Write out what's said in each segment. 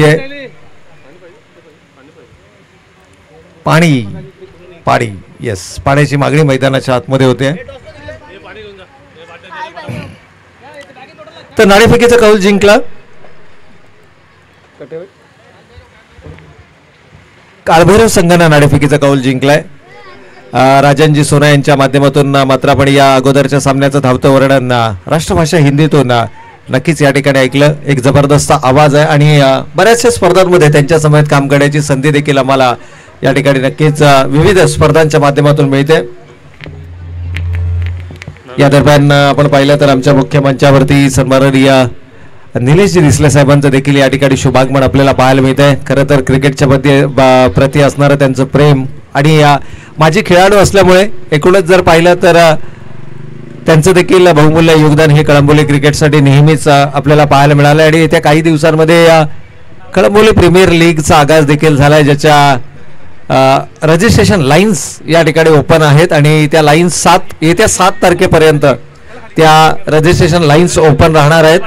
होतीये. पाणी पाणी येस, पाण्याची मागणी मैदानाच्या आतमध्ये होते. तर नाणेफेकीचा कौल जिंकला काळभैरव संघानं. नाणेफेकीचा कौल जिंकलाय राजनजी सोना यांच्या माध्यमातून. मात्र आपण या अगोदरच्या सामन्याचं धावतं वर्णन राष्ट्रभाषा हिंदीतून नक्कीच या ठिकाणी ऐकलं. एक जबरदस्त आवाज आहे आणि बऱ्याचशा स्पर्धांमध्ये त्यांच्या समवेत काम करण्याची संधी देखील आम्हाला या ठिकाणी नक्कीच विविध स्पर्धांच्या माध्यमातून मिळते. या दरम्यान आपण पाहिलं तर आमच्या मुख्य मंचावरती सन्माननीय निलेशजी दिसले साहेबांचं देखील या ठिकाणी शुभागमन आपल्याला पाहायला मिळत आहे. खरं तर क्रिकेटच्या प्रति असणारं त्यांचं प्रेम आणि माजी खेळाडू असल्यामुळे एकूणच जर पाहिलं तर त्यांचं देखील बहुमूल्य योगदान हे कळंबोली क्रिकेटसाठी नेहमीच आपल्याला पाहायला मिळालं. आणि येत्या काही दिवसांमध्ये कळंबोली प्रीमियर लीगचा आगाज देखील झालाय, ज्याच्या रजिस्ट्रेशन लाईन्स या ठिकाणी ओपन आहेत आणि त्या लाईन्स येत्या 7 तारखेपर्यंत त्या रजिस्ट्रेशन लाईन्स ओपन राहणार आहेत.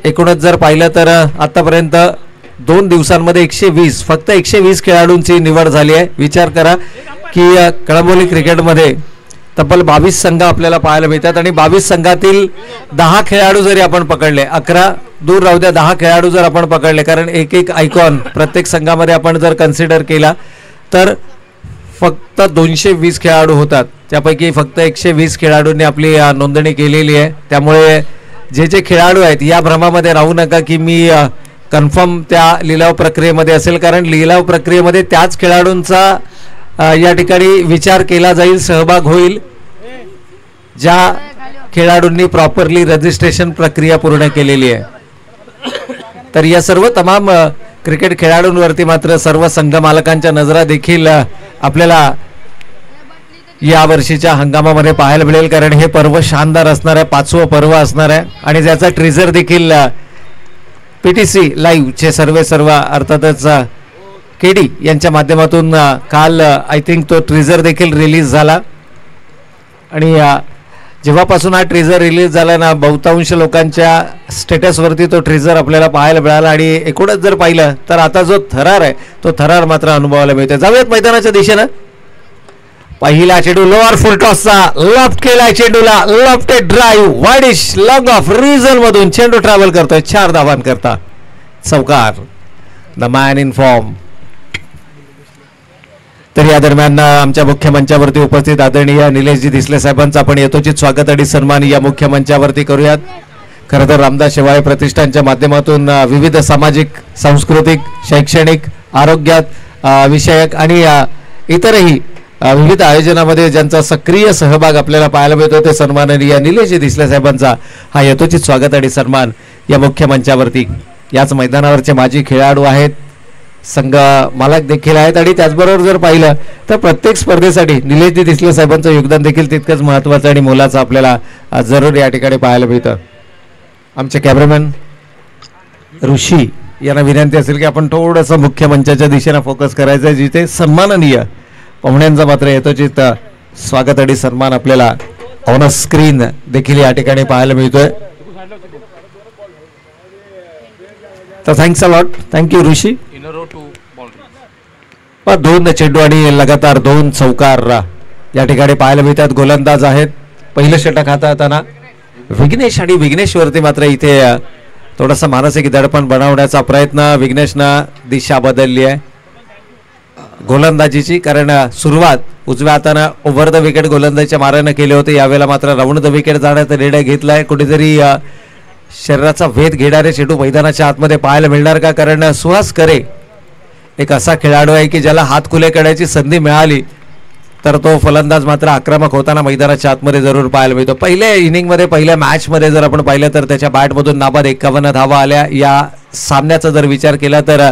एकूणच जर पाहिलं तर आतापर्यंत 2 दिवसांमध्ये फक्त 120 खेळाडूंची निवड झाली आहे. विचार करा की कळंबोली क्रिकेटमध्ये तब्बल 22 संघ आपल्याला पाहायला मिळतात आणि 22 संघातील 10 खेळाडू जरी आपण पकडले, 11 दूर राहू द्या, 10 खेळाडू जर आपण पकडले, कारण एक आयकॉन प्रत्येक संघामध्ये आपण जर कन्सिडर केला तर फक्त 220 खेळाडू होतात. त्यापैकी फक्त 120 खेळाडूंनी आपली नोंदणी केलेली आहे. त्यामुळे जे खेळाडू आहेत या भ्रमामध्ये राहू नका की मी कन्फर्म त्या लिलाव प्रक्रियेमध्ये असेल, कारण लिलाव प्रक्रियेमध्ये त्याच खेळाडूंचा या ठिकाणी विचार केला जाईल, सहभाग होईल ज्या खेळाडूंनी प्रॉपरली रजिस्ट्रेशन प्रक्रिया पूर्ण केलेली आहे. तर या सर्व तमाम क्रिकेट खेळाडूंवरती मात्र सर्व संघ मालकांच्या नजरा देखील आपल्याला या वर्षीच्या हंगामामध्ये पाहायला मिळेल, कारण हे पर्व शानदार असणार आहे. 5वं पर्व असणार आहे आणि ज्याचा ट्रिझर देखील PTC लाईव्हचे सर्व अर्थातच KD यांच्या माध्यमातून काल आय थिंक तो ट्रिझर देखील रिलीज झाला. आणि जेव्हापासून हा ट्रिझर रिलीज झाला ना, बहुतांश लोकांच्या स्टेटसवरती तो ट्रिझर आपल्याला पाहायला मिळाला. आणि एकूणच जर पाहिलं तर आता जो थरार आहे तो थरार मात्र अनुभवायला मिळतो. जाऊयात मैदानाच्या दिशेनं. पहिला चेंडू लोअर फुल टॉसचा लफ्ट केलाय, चेंडूला lofted drive wideish long off region मधून चेंडू ट्रॅव्हल करतोय 4 धावांकरता. चौकार, द मॅन इन फॉर्म. तर या दरम्यान आमच्या मुख्य मंचावरती उपस्थित आदरणीय निलेशजी दिसले साहेबांचं आपण यथोचित स्वागत आणि सन्मान या मुख्य मंचावरती करूयात. खरं तर रामदास शेवाळे प्रतिष्ठानच्या माध्यमातून विविध सामाजिक, सांस्कृतिक, शैक्षणिक, आरोग्यात विषयक आणि इतरही विविध आयोजनामध्ये ज्यांचा सक्रिय सहभाग आपल्याला पाहायला मिळतो ते सन्माननीय निलेशजी दिसले साहेबांचा हा यथोचित स्वागत आणि सन्मान या मुख्य मंचावरती. याच मैदानावरचे माजी खेळाडू आहेत, संघ मालक देखील आहेत आणि त्याचबरोबर जर पाहिलं तर प्रत्येक स्पर्धेसाठी निलेशजी दिसले साहेबांचं योगदान देखील तितकंच महत्त्वाचं आणि मोलाचं आपल्याला जरूर या ठिकाणी पाहायला मिळतं. आमचे कॅमेरामॅन ऋषी यांना विनंती असेल की आपण थोडंसं मुख्य मंचाच्या दिशेनं फोकस करायचं, जिथे सन्माननीय पाहुण्यांचा मात्र यथोचित स्वागत आणि सन्मान आपल्याला ऑन स्क्रीन देखील या ठिकाणी पाहायला मिळतोय. तर थँक्स अ लॉट, थँक्यू ऋषी. 2 चेंडू आणि लगातार 2 चौकार या ठिकाणी पाहायला मिळतात. गोलंदाज आहेत. पहिलं षटक हाताळताना विघ्नेश आणि विघ्नेशवरती मात्र इथे थोडासा मानसिक दडपण बनवण्याचा प्रयत्न. विघ्नेशनं दिशा बदलली आहे गोलंदाजीची, कारण सुरुवात उजव्या हातानं ओव्हर द विकेट गोलंदाजीच्या मार्गाने केले होते. यावेळेला मात्र राऊंड द विकेट जाण्याचा निर्णय घेतलाय. कुठेतरी शरीराचा वेध घेणारे चेंडू मैदानाच्या आतमध्ये पाहायला मिळणार का, कारण सुहास करे एक असा खेळाडू आहे की ज्याला हात खुले करण्याची संधी मिळाली तर तो फलंदाज मात्र आक्रमक होताना मैदानाच्या आतमध्ये जरूर पाहायला मिळतो. पहिल्या इनिंगमध्ये, पहिल्या मॅचमध्ये जर आपण पाहिलं तर त्याच्या बॅटमधून नाबाद 51 धावा आल्या. या सामन्याचा जर विचार केला तर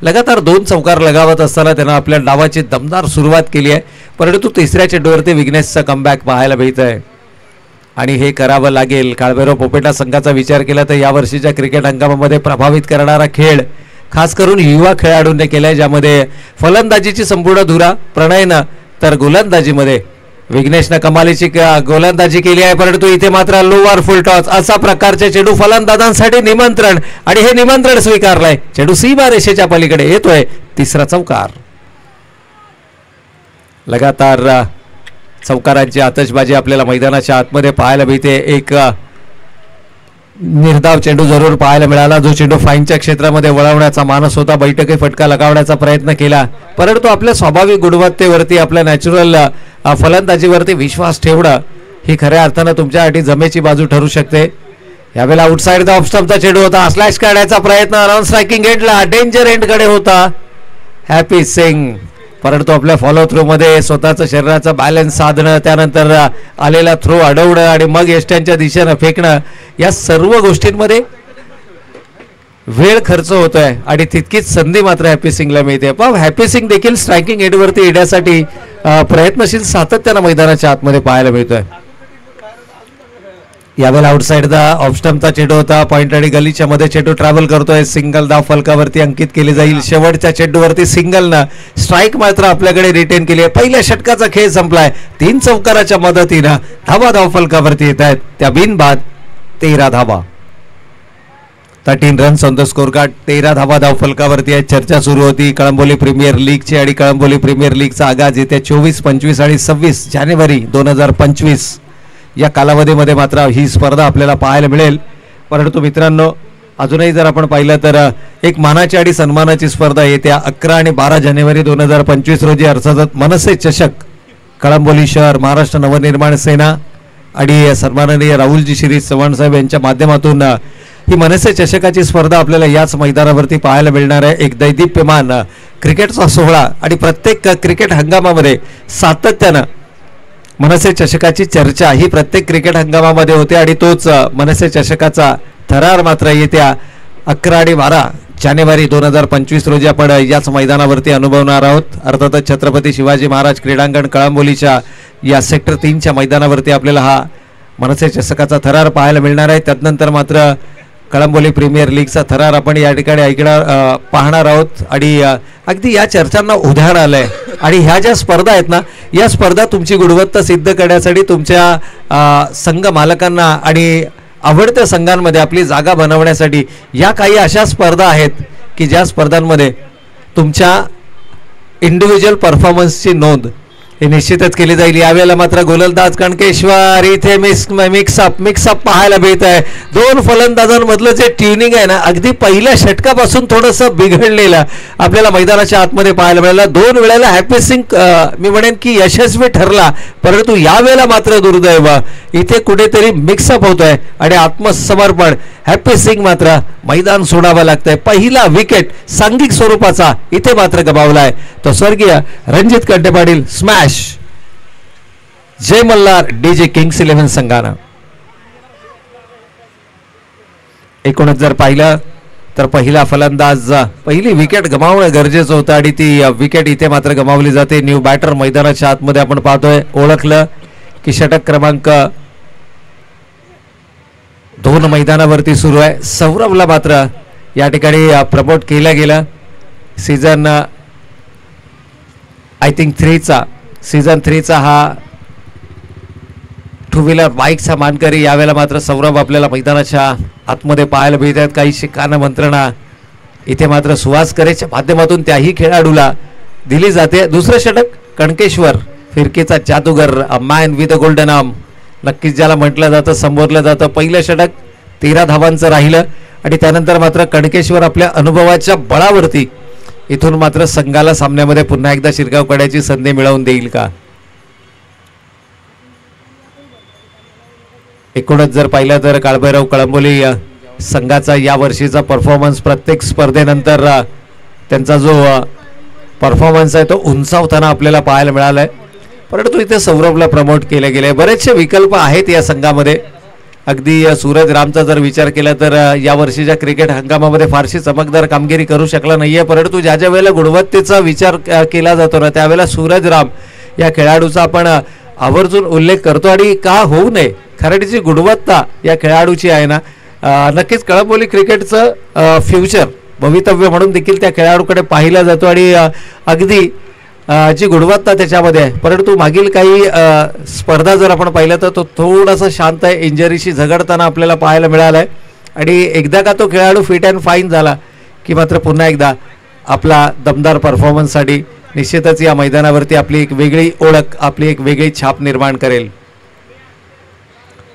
लगातार 2 चौकार लगावत असताना त्यानं आपल्या डावाची दमदार सुरुवात केली आहे. परंतु तिसऱ्या चेंडूवरती विघ्नेशचा कमबॅक पाहायला मिळत आहे आणि हे करावं लागेल. काळभैरव पोपेटा संघाचा विचार केला तर यावर्षीच्या क्रिकेट हंगामामध्ये प्रभावित करणारा खेळ खास करून युवा खेळाडूंनी केलाय, ज्यामध्ये फलंदाजीची संपूर्ण धुरा प्रणयनं तर गोलंदाजीमध्ये विघ्नेशनं कमालीची गोलंदाजी केली आहे, परंतु इथे मात्र लोवर फुल टॉस असा प्रकारचे चेंडू फलंदाजांसाठी निमंत्रण, आणि हे निमंत्रण स्वीकारलंय. चेंडू सीमा रेषेच्या पलीकडे येतोय. तिसरा चौकार. लगातार चौकारांची आतषबाजी आपल्याला मैदानाच्या आतमध्ये पाहायला मिळते. एक निर्धाव चेंडू जरूर पाहायला मिळाला, जो चेंडू फाईनच्या क्षेत्रामध्ये वळवण्याचा मानस होता. बैठकी फटका लगावण्याचा प्रयत्न केला, परंतु आपल्या स्वाभाविक गुणवत्तेवरती, आपल्या नॅचरल फलंदाजीवरती विश्वास ठेवणं ही खऱ्या अर्थानं तुमच्यासाठी जमेची बाजू ठरू शकते. यावेळेला आउटसाइड द ऑफ स्टंपचा चेंडू होता. स्लॅश काढण्याचा प्रयत्न रन स्ट्रायकिंग एंडला, डेंजर एंडकडे होता हॅपी सिंग, परंतु आपल्या फॉलो थ्रू मध्ये स्वतःचं शरीराचा बॅलन्स साधणं, त्यानंतर आलेला थ्रो अडवणं आणि मग यष्ट्यांच्या दिशेनं फेकणं, या सर्व गोष्टींमध्ये वेळ खर्च होतोय आणि तितकीच संधी मात्र हॅपी सिंगला मिळते. पण हॅपी सिंग देखील स्ट्रायकिंग एंडवरती येण्यासाठी प्रयत्नशील सातत्यानं मैदानाच्या आतमध्ये पाहायला मिळतोय. यावेळेला आउटसाइड द ऑफ स्टंपचा चेंडू होता. पॉइंट आणि गलीच्या मध्ये चेंडू ट्रॅव्हल करतोय. सिंगल धाव फलकावरती अंकित केली जाईल. शेवटच्या चेंडूवरती सिंगलनं स्ट्राईक मात्र आपल्याकडे रिटेन केली आहे. पहिल्या षटकाचा खेळ संपलाय. 3 चौकाराच्या मदतीनं धावा धाव फलकावरती येत आहेत. त्या बिनबाद 13 धावा, 13 runs on the score card. 13 धावा धाव फलकावरती आहे. चर्चा सुरू होती कळंबोली प्रीमियर लीगची, आणि कळंबोली प्रीमियर लीगचा आगाज येत्या 24, 25 आणि 26 जानेवारी 2025 या कालावधीमध्ये मात्र ही स्पर्धा आपल्याला पाहायला मिळेल. परंतु मित्रांनो, अजूनही जर आपण पाहिलं तर एक मानाची आणि सन्मानाची स्पर्धा येत्या 11 आणि 12 जानेवारी 2025 रोजी अर्थात मनसे चषक, कळंबोली शहर, महाराष्ट्र नवनिर्माण सेना आणि सन्माननीय राहुलजी शिरीष चव्हाण साहेब यांच्या माध्यमातून ही मनसे चषकाची स्पर्धा आपल्याला याच मैदानावरती पाहायला मिळणार आहे. एक दैदिप्यमान क्रिकेटचा सोहळा, आणि प्रत्येक क्रिकेट हंगामामध्ये सातत्यानं मनसे चषकाची चर्चा ही प्रत्येक क्रिकेट हंगामामध्ये होते, आणि तोच मनसे चषकाचा थरार मात्र येत्या 11 आणि 12 जानेवारी 2025 रोजी आपण याच मैदानावरती अनुभवणार आहोत. अर्थातच छत्रपती शिवाजी महाराज क्रीडांगण कळंबोलीच्या या सेक्टर 3च्या मैदानावरती आपल्याला हा मनसे चषकाचा थरार पाहायला मिळणार आहे. त्यानंतर मात्र कळंबोली प्रीमियर लीगचा थरार आपण या ठिकाणी पाहणार आहोत. आणि अगदी या चर्चांना उधाण आलंय, आणि ह्या ज्या स्पर्धा आहेत ना, या स्पर्धा तुमची गुणवत्ता सिद्ध करण्यासाठी, तुमच्या संघ मालकांना आणि आवडत्या संघांमध्ये आपली जागा बनवण्यासाठी या काही अशा स्पर्धा आहेत की ज्या स्पर्धांमध्ये तुमच्या इंडिव्हिज्युअल परफॉर्मन्सची नोंद हे निश्चितच केली जाईल. यावेळेला मात्र गोलंदाज कणकेश्वर इथे मिक्सअप पाहायला मिळत आहे. 2 फलंदाजांमधलं जे ट्युनिंग आहे ना, अगदी पहिल्या षटकापासून थोडंसं बिघडलेलं आपल्याला मैदानाच्या आतमध्ये पाहायला मिळालं. 2 वेळेला हॅपी सिंग मी म्हणेन की यशस्वी ठरला, परंतु यावेळेला मात्र दुर्दैव इथे कुठेतरी मिक्सअप होतोय आणि आत्मसमर्पण हॅपी सिंग मात्र मैदान सोडावं लागतंय. पहिला विकेट सांघिक स्वरूपाचा इथे मात्र गमावलाय. तो स्वर्गीय रणजित कंटे पाटील स्मॅश जय मल्हार डीजे किंग्स 11 संघानं. एकूणच जर पाहिलं तर पहिला फलंदाज पहिली विकेट गमावणं गरजेचं होतं, आणि ती विकेट इथे मात्र गमावली जाते. न्यू बॅटर मैदानाच्या आतमध्ये आपण पाहतोय. ओळखलं की षटक क्रमांक 2 मैदानावरती सुरू आहे. सौरभला मात्र या ठिकाणी प्रमोट केलं गेलं. सीझन आय थिंक 3चा हा 2 व्हीलर बाईकचा मानकरी. यावेळेला मात्र सौरभ आपल्याला मैदानाच्या आतमध्ये पाहायला मिळत आहेत. काही शिकाना मंत्रणा इथे मात्र सुहास करेच्या माध्यमातून त्याही खेळाडूला दिली जाते. दुसरं षटक कणकेश्वर, फिरकीचा जादूगर, a man with a golden arm, नक्कीच ज्याला म्हटलं जातं, संबोधलं जातं. पहिलं षटक 13 धावांचं राहिलं, आणि त्यानंतर मात्र कणकेश्वर आपल्या अनुभवाच्या बळावरती इथून मात्र संघाला सामन्यामध्ये पुन्हा एकदा शिरकाव करण्याची संधी मिळवून देईल का. एकूणच जर पाहिलं तर काळभैरव कळंबोली संघाचा या वर्षीचा परफॉर्मन्स, प्रत्येक स्पर्धेनंतर त्यांचा जो परफॉर्मन्स आहे तो उंचावताना आपल्याला पाहायला मिळालाय. परंतु इथे सौरभला प्रमोट केले गेले. बरेचसे विकल्प आहेत या संघामध्ये. अगदी सूरज रामचा जर विचार केला तर या वर्षीच्या क्रिकेट हंगामामध्ये फारशी चमकदार कामगिरी करू शकला नाहीये, परंतु ज्या ज्या वेळेला गुणवत्तेचा विचार केला जातो ना, त्यावेळेला सूरज राम या खेळाडूचा आपण आवर्जून उल्लेख करतो. आणि का होऊ नये, कारण जी गुणवत्ता या खेळाडूची आहे ना, नक्कीच कळंबोली क्रिकेटचं फ्युचर, भवितव्य म्हणून देखील त्या खेळाडूकडे पाहिला जातो. आणि अगदी जी गुणवत्ता त्याच्यामध्ये आहे, परंतु मागील काही स्पर्धा जर आपण पाहिलं तर तो थोडासा शांत आहे, इंजरीशी झगडताना आपल्याला पाहायला मिळाला आहे. आणि एकदा का तो खेळाडू फिट अँड फाईन झाला की मात्र पुन्हा एकदा आपला दमदार परफॉर्मन्ससाठी निश्चितच या मैदानावरती आपली एक वेगळी ओळख, आपली एक वेगळी छाप निर्माण करेल.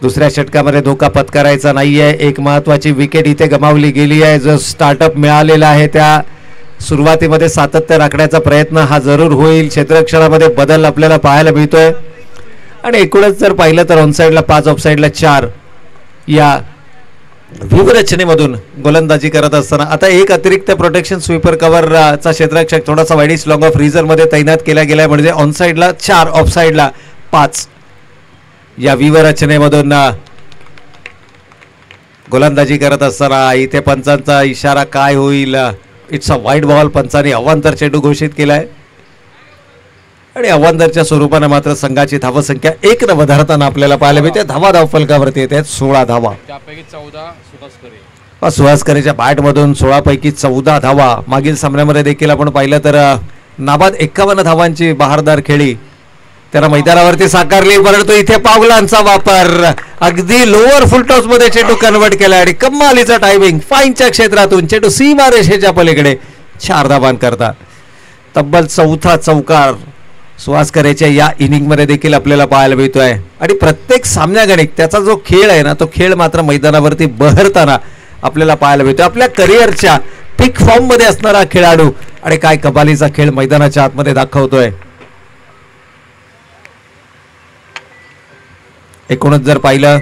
दुसऱ्या षटकामध्ये धोका पत्करायचा नाही आहे. एक महत्त्वाची विकेट इथे गमावली गेली आहे. जो स्टार्टअप मिळालेला आहे त्या सुरुवातीमध्ये सातत्य राखण्याचा प्रयत्न हा जरूर होईल. क्षेत्ररक्षणामध्ये बदल आपल्याला पाहायला मिळतोय. आणि एकूणच जर पाहिलं तर ऑनसाईडला 5 ऑफसाईडला 4 या व्यूहरचनेमधून गोलंदाजी करत असताना आता एक अतिरिक्त प्रोटेक्शन स्वीपर कव्हरचा क्षेत्ररक्षक थोडासा वाईडिश लॉंग ऑफ रिझर्व्हमध्ये तैनात केला गेला, म्हणजे ऑनसाईडला 4 ऑफसाईडला 5 या व्यूहरचनेमधून गोलंदाजी करत असताना इथे पंचांचा इशारा काय होईल. It's a wide ball. पंचांनी अवांतर चेंडू घोषित केलाय आणि अवांतरच्या स्वरूपाने मात्र संघाची धावसंख्या 1 न वधारताना आपल्याला पाहायला मिळते. धावा धावफलकावरती येत आहेत 16 धावा. सुहासकरेच्या बॅटमधून 16 पैकी 14 धावा. मागील सामन्यामध्ये देखील आपण पाहिलं तर नाबाद 51 धावांची बहारदार खेळी त्याला मैदानावरती साकारली, परंतु इथे पावलांचा वापर अगदी लोअर फुलटॉस मध्ये चेंडू कन्वर्ट केला आणि कमालीचा टायमिंग फाईनच्या क्षेत्रातून चेंडू सीमा रेषेच्या पलीकडे 4 धावांन करता तब्बल 4था चौकार सुहासकरेच्या या इनिंगमध्ये देखील आपल्याला पाहायला मिळतोय. आणि प्रत्येक सामन्यागणिक त्याचा जो खेळ आहे ना, तो खेळ मात्र मैदानावरती बहरताना आपल्याला पाहायला मिळतोय. आपल्या करिअरच्या पीक फॉर्म मध्ये असणारा खेळाडू आणि काय कमालीचा खेळ मैदानाच्या आतमध्ये दाखवतोय. एकूणच जर पाहिलं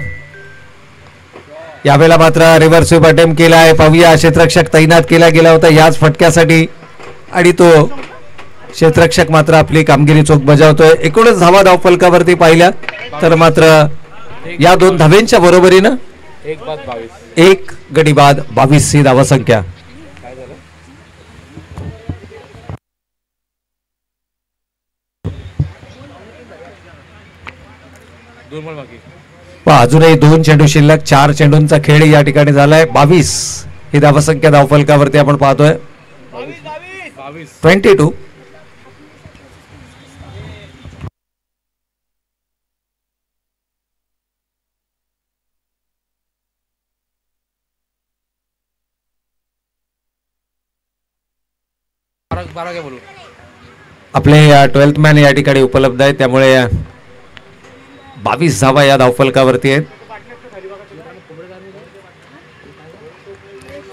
यावेळेला मात्र रिव्हर्स स्वीप अटेम्प्ट केला आहे. पाहूया, क्षेत्ररक्षक तैनात केला गेला होता याच फटक्यासाठी आणि तो क्षेत्ररक्षक मात्र आपली कामगिरी चोख बजावतोय. एकूणच धावा धावफलकावरती पाहिल्या तर मात्र या 2 धावेंच्या बरोबरीनं 1 गडी बाद 22 ही धावा संख्या. अजूनही 2 चेंडू शिल्लक. 4 चेंडूंचा खेळ या ठिकाणी झालाय. 22 ही धावसंख्या धावफलकावरती आपण पाहतोय. 22. आपले 12th मॅन या ठिकाणी उपलब्ध आहे, त्यामुळे 22 धावा या धावफलकावरती आहेत.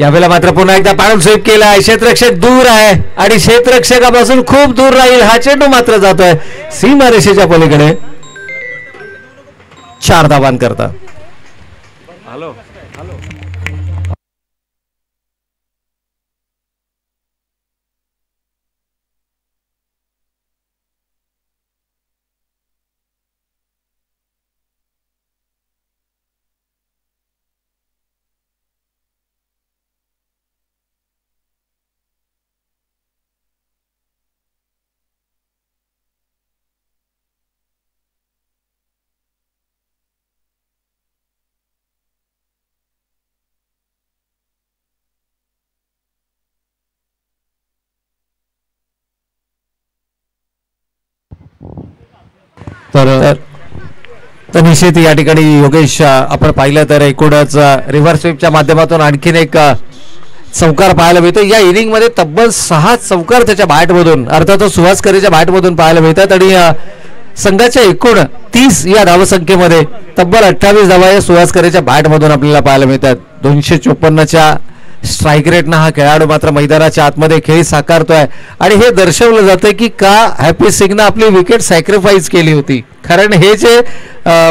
यावेळेला मात्र पुन्हा एकदा पाडून स्वीप केला आहे. क्षेत्ररक्षक दूर आहे आणि क्षेत्ररक्षकापासून खूप दूर राहील हा चेंडू मात्र जातोय सीमारेषेच्या पलीकडे 4 धावांन करता. तर निश्चित या ठिकाणी योगेश आपण पाहिलं तर एकूणच रिव्हर्स स्वीपच्या माध्यमातून आणखीन एक चौकार पाहायला मिळतो. या इनिंग मध्ये तब्बल 6 चौकार त्याच्या बॅटमधून अर्थातच सुहासकरेच्या बॅटमधून पाहायला मिळतात आणि संघाच्या एकूण 30 या धावसंख्येमध्ये तब्बल 28 धावा या सुहासकरेच्या बॅटमधून आपल्याला पाहायला मिळतात. 254च्या स्ट्राईक रेटनं हा खेळाडू मात्र मैदानाच्या आतमध्ये खेळ साकारतोय आणि हे दर्शवलं जातं की का हॅपी सिंगनं आपली विकेट सॅक्रिफाईस केली होती. कारण हे जे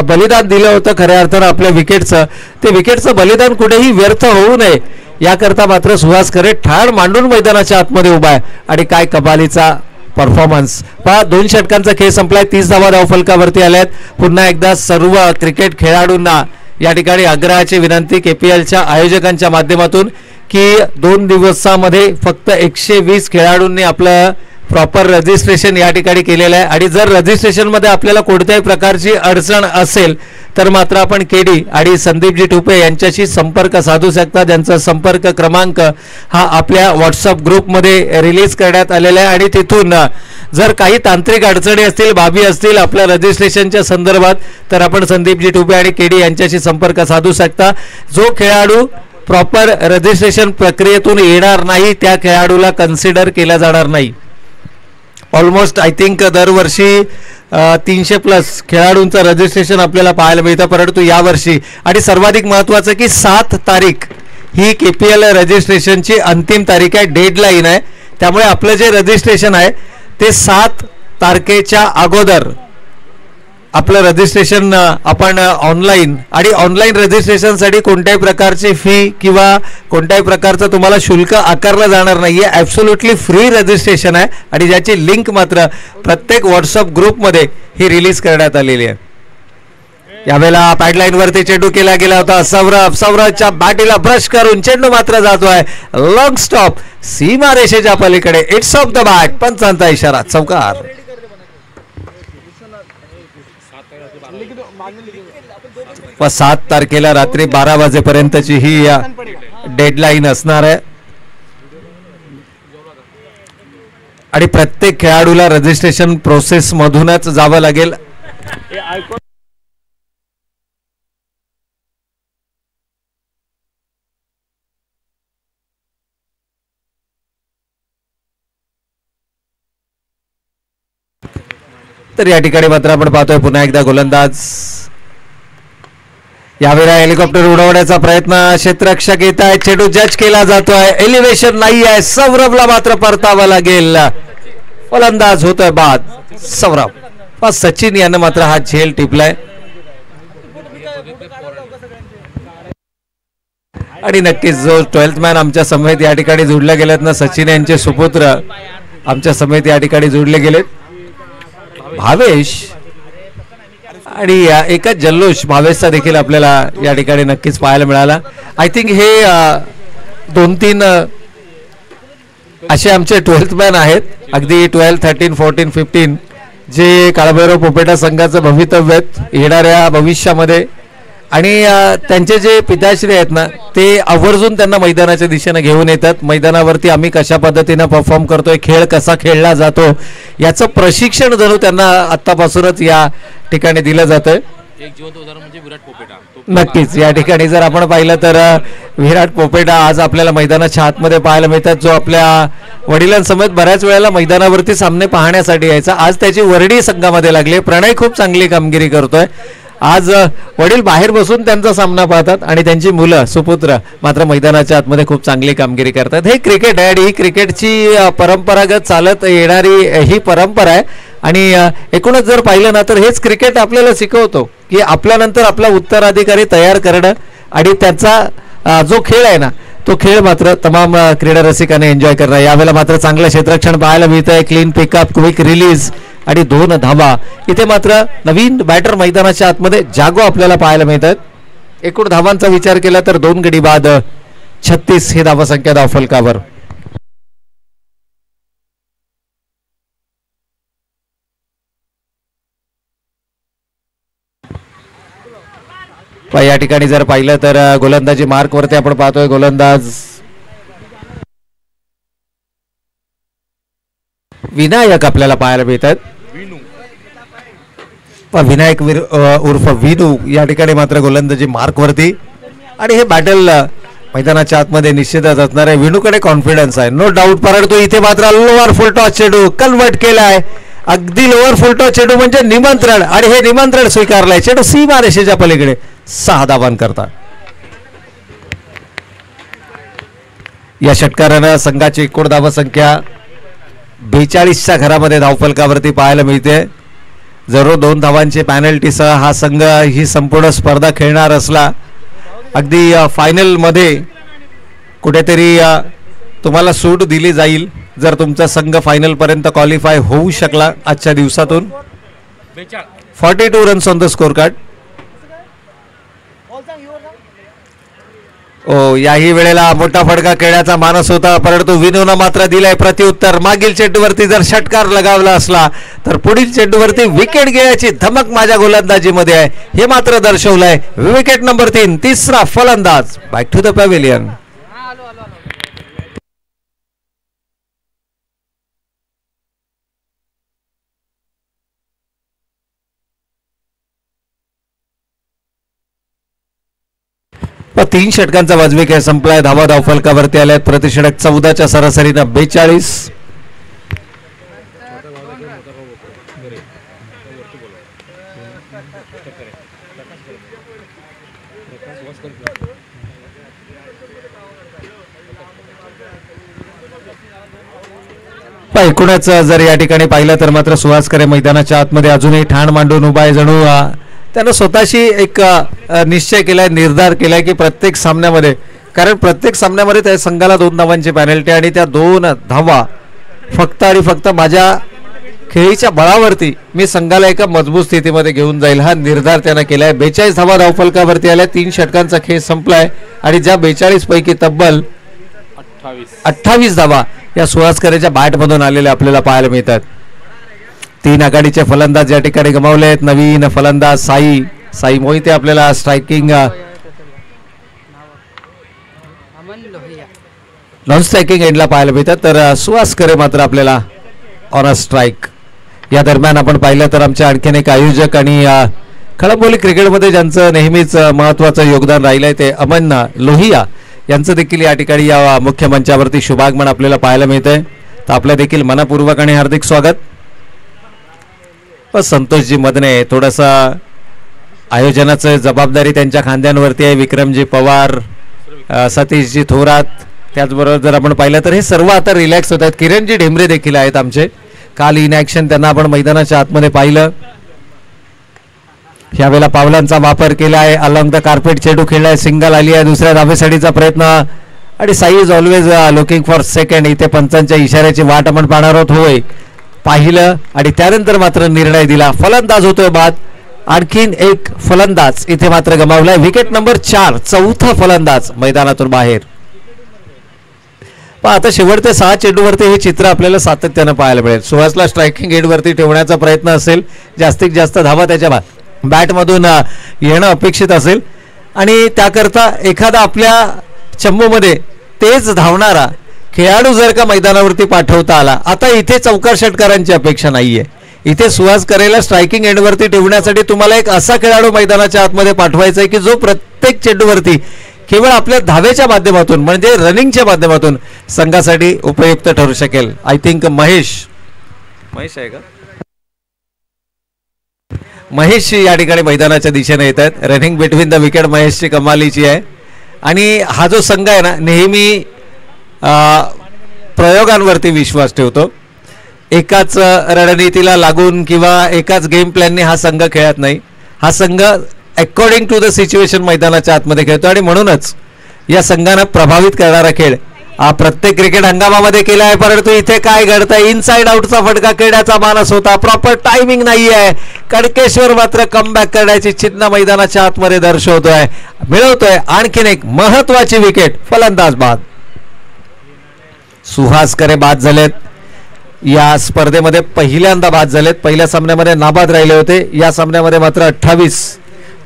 बलिदान दिलं होतं खऱ्या अर्थानं आपल्या विकेटचं, ते विकेटचं बलिदान कुठेही व्यर्थ होऊ नये याकरता मात्र सुहासकरे ठाण मांडून मैदानाच्या आतमध्ये उभा आहे आणि काय कमालीचा परफॉर्मन्स. 2 षटकांचा खेळ संपलाय. 30 धावा धावफलकावरती आल्यात. पुन्हा एकदा सर्व क्रिकेट खेळाडूंना या ठिकाणी आग्रहाची विनंती KPLच्या आयोजकांच्या माध्यमातून की 2 दिवसामध्ये फक्त 120 खेळाडूंनी आपलं प्रॉपर रजिस्ट्रेशन या ठिकाणी केलेलं आहे आणि जर रजिस्ट्रेशन मध्ये आपल्याला कोणत्याही प्रकारची अडचण असेल तर मात्र आपण KD आणि संदीपजी टुपे यांच्याशी संपर्क साधू शकता. ज्यांचा संपर्क क्रमांक हा आपल्या व्हॉट्सअप ग्रुपमध्ये रिलीज करण्यात आलेला आहे आणि तिथून जर काही तांत्रिक अडचणी असतील, बाबी असतील आपल्या रजिस्ट्रेशनच्या संदर्भात, तर आपण संदीपजी टुपे आणि केडी यांच्याशी संपर्क साधू शकता. जो खेळाडू प्रॉपर रजिस्ट्रेशन प्रक्रियेतून येणार नाही त्या खेळाडूला कन्सिडर केला जाणार नाही. ऑलमोस्ट आय थिंक दरवर्षी 300+ खेळाडूंचं रजिस्ट्रेशन आपल्याला पाहायला मिळतं, परंतु यावर्षी आणि सर्वाधिक महत्त्वाचं की 7 तारीख ही KPL रजिस्ट्रेशनची अंतिम तारीख आहे, डेडलाईन आहे. त्यामुळे आपलं जे रजिस्ट्रेशन आहे ते 7 तारखेच्या अगोदर आपलं रजिस्ट्रेशन आपण ऑनलाईन, आणि ऑनलाईन रजिस्ट्रेशनसाठी कोणत्याही प्रकारची फी किंवा कोणत्याही प्रकारचं तुम्हाला शुल्क आकारलं जाणार नाही आहे. ॲब्सोल्युटली फ्री रजिस्ट्रेशन आहे आणि ज्याची लिंक मात्र प्रत्येक व्हॉट्सअप ग्रुपमध्ये ही रिलीज करण्यात आलेली आहे. यावेळेला पॅडलाईनवरती चेंडू केला गेला होता. सौरभच्या बॅटीला ब्रश करून चेंडू मात्र जातोय लॉंग स्टॉप सीमा रेषेच्या पलीकडे. इट्स ऑफ द बॅट, पंचांचा इशारा, चौकार. 7 तारखेला रात्री 12 वाजेपर्यंतची ही डेडलाईन असणार आहे आणि प्रत्येक खेळाडूला रजिस्ट्रेशन प्रोसेस मधूनच जावं लागेल. तर या ठिकाणी मात्र आपण पाहतोय पुन्हा एकदा गोलंदाज. यावेळेला हेलिकॉप्टर उडवण्याचा प्रयत्न क्षेत्ररक्षक येत आहे. चेंडू जज केला जातोय, एलिव्हेशन नाही आहे. सौरभला मात्र परतावा लागेल. फलंदाज होतोय बाद सौरभ. पण सचिन यानं मात्र हा झेल टिपलाय आणि नक्कीच जो 12th मॅन आमच्या समेत या ठिकाणी जोडले गेलेत ना, सचिन यांचे सुपुत्र आमच्या समेत या ठिकाणी जोडले गेलेत, भावेश. आणि एकच जल्लोष भावेशचा देखील आपल्याला या ठिकाणी नक्कीच पाहायला मिळाला. आय थिंक हे 2-3 असे आमचे 12th मॅन आहेत, अगदी 12, 13, 14, 15 जे काळभैरव पोपेटा संघाचं भवितव्य आहेत येणाऱ्या भविष्यामध्ये. आणि त्यांचे जे पिताश्री आहेत ना ते आवर्जून त्यांना मैदानाच्या दिशेने घेऊन येतात. मैदानावरती आम्ही कशा पद्धतीने परफॉर्म करतोय, खेळ कसा खेळला जातो याचं प्रशिक्षण जणू त्यांना आत्तापासूनच या ठिकाणी दिलं जातंय. एक जिवंत उदाहरण म्हणजे विराट पोपेटा. नक्कीच या ठिकाणी जर आपण पाहिलं तर विराट पोपेटा आज आपल्याला मैदानाच्या आतमध्ये पाहायला मिळतात, जो आपल्या वडिलांसमेत बऱ्याच वेळेला मैदानावरती सामने पाहण्यासाठी यायचा. आज त्याची वर्डी संघामध्ये लागली. प्रणय खूप चांगली कामगिरी करतोय. आज वडील बाहेर बसून त्यांचा सामना पाहतात आणि त्यांची मुलं सुपुत्र मात्र मैदानाच्या आतमध्ये खूप चांगली कामगिरी करतात. हे क्रिकेट आहे आणि ही क्रिकेटची परंपरागत चालत येणारी ही परंपरा आहे. आणि एकूणच जर पाहिलं ना तर हेच क्रिकेट आपल्याला शिकवतो की आपल्यानंतर आपला उत्तराधिकारी तयार करणं आणि त्याचा जो खेळ आहे ना तो खेळ मात्र तमाम क्रीडा रसिकांनी एन्जॉय करणं. यावेळेला मात्र चांगलं क्षेत्ररक्षण पाहायला मिळतंय. क्लीन पिकअप, क्विक रिलीज आणि 2 धावा. इथे मात्र नवीन बॅटर मैदानाच्या आतमध्ये जागो आपल्याला पाहायला मिळतात. एकूण धावांचा विचार केला तर 2 गडी बाद 36 ही धावसंख्या धावफलकावर. या ठिकाणी जर पाहिलं तर गोलंदाजी मार्क वरती आपण पाहतोय गोलंदाज विनायक आपल्याला पाहायला मिळतात. विनायक उर्फ विनू या ठिकाणी मात्र गोलंदाजी मार्क वरती. आणि हे बॅटल मैदानाच्या आतमध्ये निश्चितच असणार आहे. विनूकडे कॉन्फिडन्स आहे नो डाऊट, परंतु इथे मात्र लोअर फुल टॉस चेंडू कन्वर्ट केलाय. अगदी लोअर फुल टॉस चेंडू म्हणजे निमंत्रण, आणि हे निमंत्रण स्वीकारलंय. चेंडू सीमा रेषेच्या पलीकडे 6 धावांन करता. या षटकारानं संघाची एकूण धावसंख्या 42च्या घरामध्ये धावफलकावरती पाहायला मिळते. जरूर 2 धावांची पॅनल्टीसह हा संघ ही संपूर्ण स्पर्धा खेळणार असला. अगदी फायनल मध्ये कुठेतरी तुम्हाला सूट दिली जाईल जर तुमचा संघ फायनल पर्यंत क्वालिफाय होऊ शकला आजच्या दिवसातून. 42 runs on the score card. याही वेळेला मोठा फटका खेळण्याचा मानस होता, परंतु विनूनं मात्र दिलाय प्रत्युत्तर. मागील चेंडूवरती जर षटकार लगावला असला तर पुढील चेंडूवरती विकेट घेण्याची धमक माझ्या गोलंदाजीमध्ये आहे हे मात्र दर्शवलंय. विकेट नंबर 3, तिसरा फलंदाज बॅक टू द पॅव्हिलियन. 3 षटकांचा वाजवी खेळ संपलाय. धावा धावफलकावरती आल्यात प्रतिषटक 14च्या सरासरीनं 42. एकूणच जर या ठिकाणी पाहिलं तर मात्र सुहासकरे मैदानाच्या आतमध्ये अजूनही ठाण मांडून उभा आहे. जणू त्यानं स्वतःशी एक निश्चय केलाय, निर्धार केलाय की प्रत्येक सामन्यामध्ये, कारण प्रत्येक सामन्यामध्ये त्या संघाला 2 धावांची पॅनल्टी आणि त्या 2 धावा फक्त आणि फक्त माझ्या खेळीच्या बळावरती मी संघाला एका मजबूत स्थितीमध्ये घेऊन जाईल, हा निर्धार त्यानं केलाय. 42 धावा धावफलकावरती आल्या. 3 षटकांचा खेळ संपलाय आणि ज्या 42 पैकी तब्बल 28 धावा या सुहासकरेच्या बॅटमधून आलेल्या आपल्याला पाहायला मिळतात. 3 आघाडीचे फलंदाज या ठिकाणी गमावले आहेत. नवीन फलंदाज साई मोहिते आपल्याला स्ट्रायकिंग नॉन स्ट्रायकिंग एंडला पाहायला मिळतात, तर सुहासकरे मात्र आपल्याला ऑन अ स्ट्राईक. या दरम्यान आपण पाहिलं तर आमचे आणखीन एक आयोजक आणि खळबोली क्रिकेटमध्ये ज्यांचं नेहमीच महत्वाचं योगदान राहिलंय ते अमन लोहिया यांचं देखील या ठिकाणी या मुख्य मंचावरती शुभागमन आपल्याला पाहायला मिळतंय. तर आपलं देखील मनपूर्वक आणि हार्दिक स्वागत. संतोषजी मदने थोडंसं आयोजनाचं जबाबदारी त्यांच्या खांद्यांवरती आहे. विक्रमजी पवार, सतीशजी थोरात, त्याचबरोबर जर आपण पाहिलं तर हे सर्व आता रिलॅक्स होत आहेत. किरणजी ढेमरे देखील आहेत आमचे. काल इन ॲक्शन त्यांना आपण मैदानाच्या आतमध्ये पाहिलं. यावेळेला पावलांचा वापर केला आहे. अलॉंग द कार्पेट चेंडू खेळलाय. सिंगल आली आहे. दुसऱ्या धावेसाठीचा प्रयत्न आणि Sai is always looking for second. इथे पंचांच्या इशाऱ्याची वाट आपण पाहणार आहोत. होय, पाहिलं आणि त्यानंतर मात्र निर्णय दिला. फलंदाज होतोय बाद. आणखीन एक फलंदाज इथे मात्र गमावलाय. विकेट नंबर 4, चौथा फलंदाज मैदानातून बाहेर. पण आता शेवटच्या 6 चेंडूवरती हे चित्र आपल्याला सातत्यानं पाहायला मिळेल. सुहासला स्ट्रायकिंग एंडवरती ठेवण्याचा प्रयत्न असेल. जास्तीत जास्त धावा त्याच्या बॅटमधून येणं अपेक्षित असेल आणि त्याकरता एखादा आपल्या चंबूमध्ये तेच धावणारा खेळाडू जर का मैदानावरती पाठवता आला. आता इथे चौकार षटकारांची अपेक्षा नाहीये. इथे सुहासकरेला स्ट्रायकिंग एंडवरती ठेवण्यासाठी तुम्हाला एक असा खेळाडू मैदानाच्या आतमध्ये पाठवायचा आहे की जो प्रत्येक चेंडूवरती केवळ आपल्या धावेच्या माध्यमातून म्हणजे रनिंगच्या माध्यमातून संघासाठी उपयुक्त ठरू शकेल. आय थिंक महेश आहे का, महेशची या ठिकाणी मैदानाच्या दिशेने येत आहेत. रनिंग बिटवीन द विकेट महेशची कमालीची आहे. आणि हा जो संघ आहे ना नेहमी प्रयोगांवरती विश्वास ठेवतो. एकाच रणनीतीला लागून किंवा एकाच गेम प्लॅनने हा संघ खेळत नाही. हा संघ अकॉर्डिंग टू द सिच्युएशन मैदानाच्या आतमध्ये खेळतो आणि म्हणूनच या संघानं प्रभावित करणारा खेळ प्रत्येक क्रिकेट हंगामामध्ये केला आहे. परंतु इथे काय घडतंय, इनसाइड आउटचा फटका खेळण्याचा मानस होता. प्रॉपर टायमिंग नाही आहे. कडकेश्वर मात्र कमबॅक करण्याची चिन्ह मैदानाच्या आतमध्ये दर्शवतोय, मिळवतोय. आणखीन एक महत्वाची विकेट. फलंदाज बाद. सुहासकरे बाद झालेत. या स्पर्धेमध्ये पहिल्यांदा बाद झालेत. पहिल्या सामन्यामध्ये नाबाद राहिले होते. या सामन्यामध्ये मात्र 28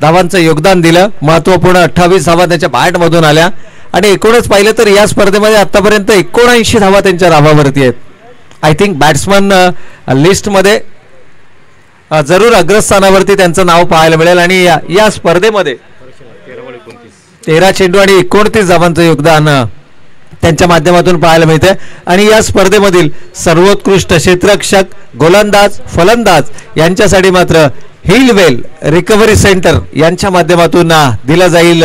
धावांचं योगदान दिलं. महत्वपूर्ण 28 धावा त्याच्या बॅटमधून आल्या आणि एकूणच पाहिलं तर या स्पर्धेमध्ये आतापर्यंत 79 धावा त्यांच्या नावावरती आहेत. आय थिंक बॅट्समन लिस्टमध्ये जरूर अग्रस्थानावरती त्यांचं नाव पाहायला मिळेल. आणि या स्पर्धेमध्ये 13 चेंडू आणि 29 धावांचं योगदान त्यांच्या माध्यमातून पाहायला मिळते. आणि या स्पर्धेमधील सर्वोत्कृष्ट क्षेत्ररक्षक, गोलंदाज, फलंदाज यांच्यासाठी मात्र हिलवेल रिकव्हरी सेंटर यांच्या माध्यमातून दिला जाईल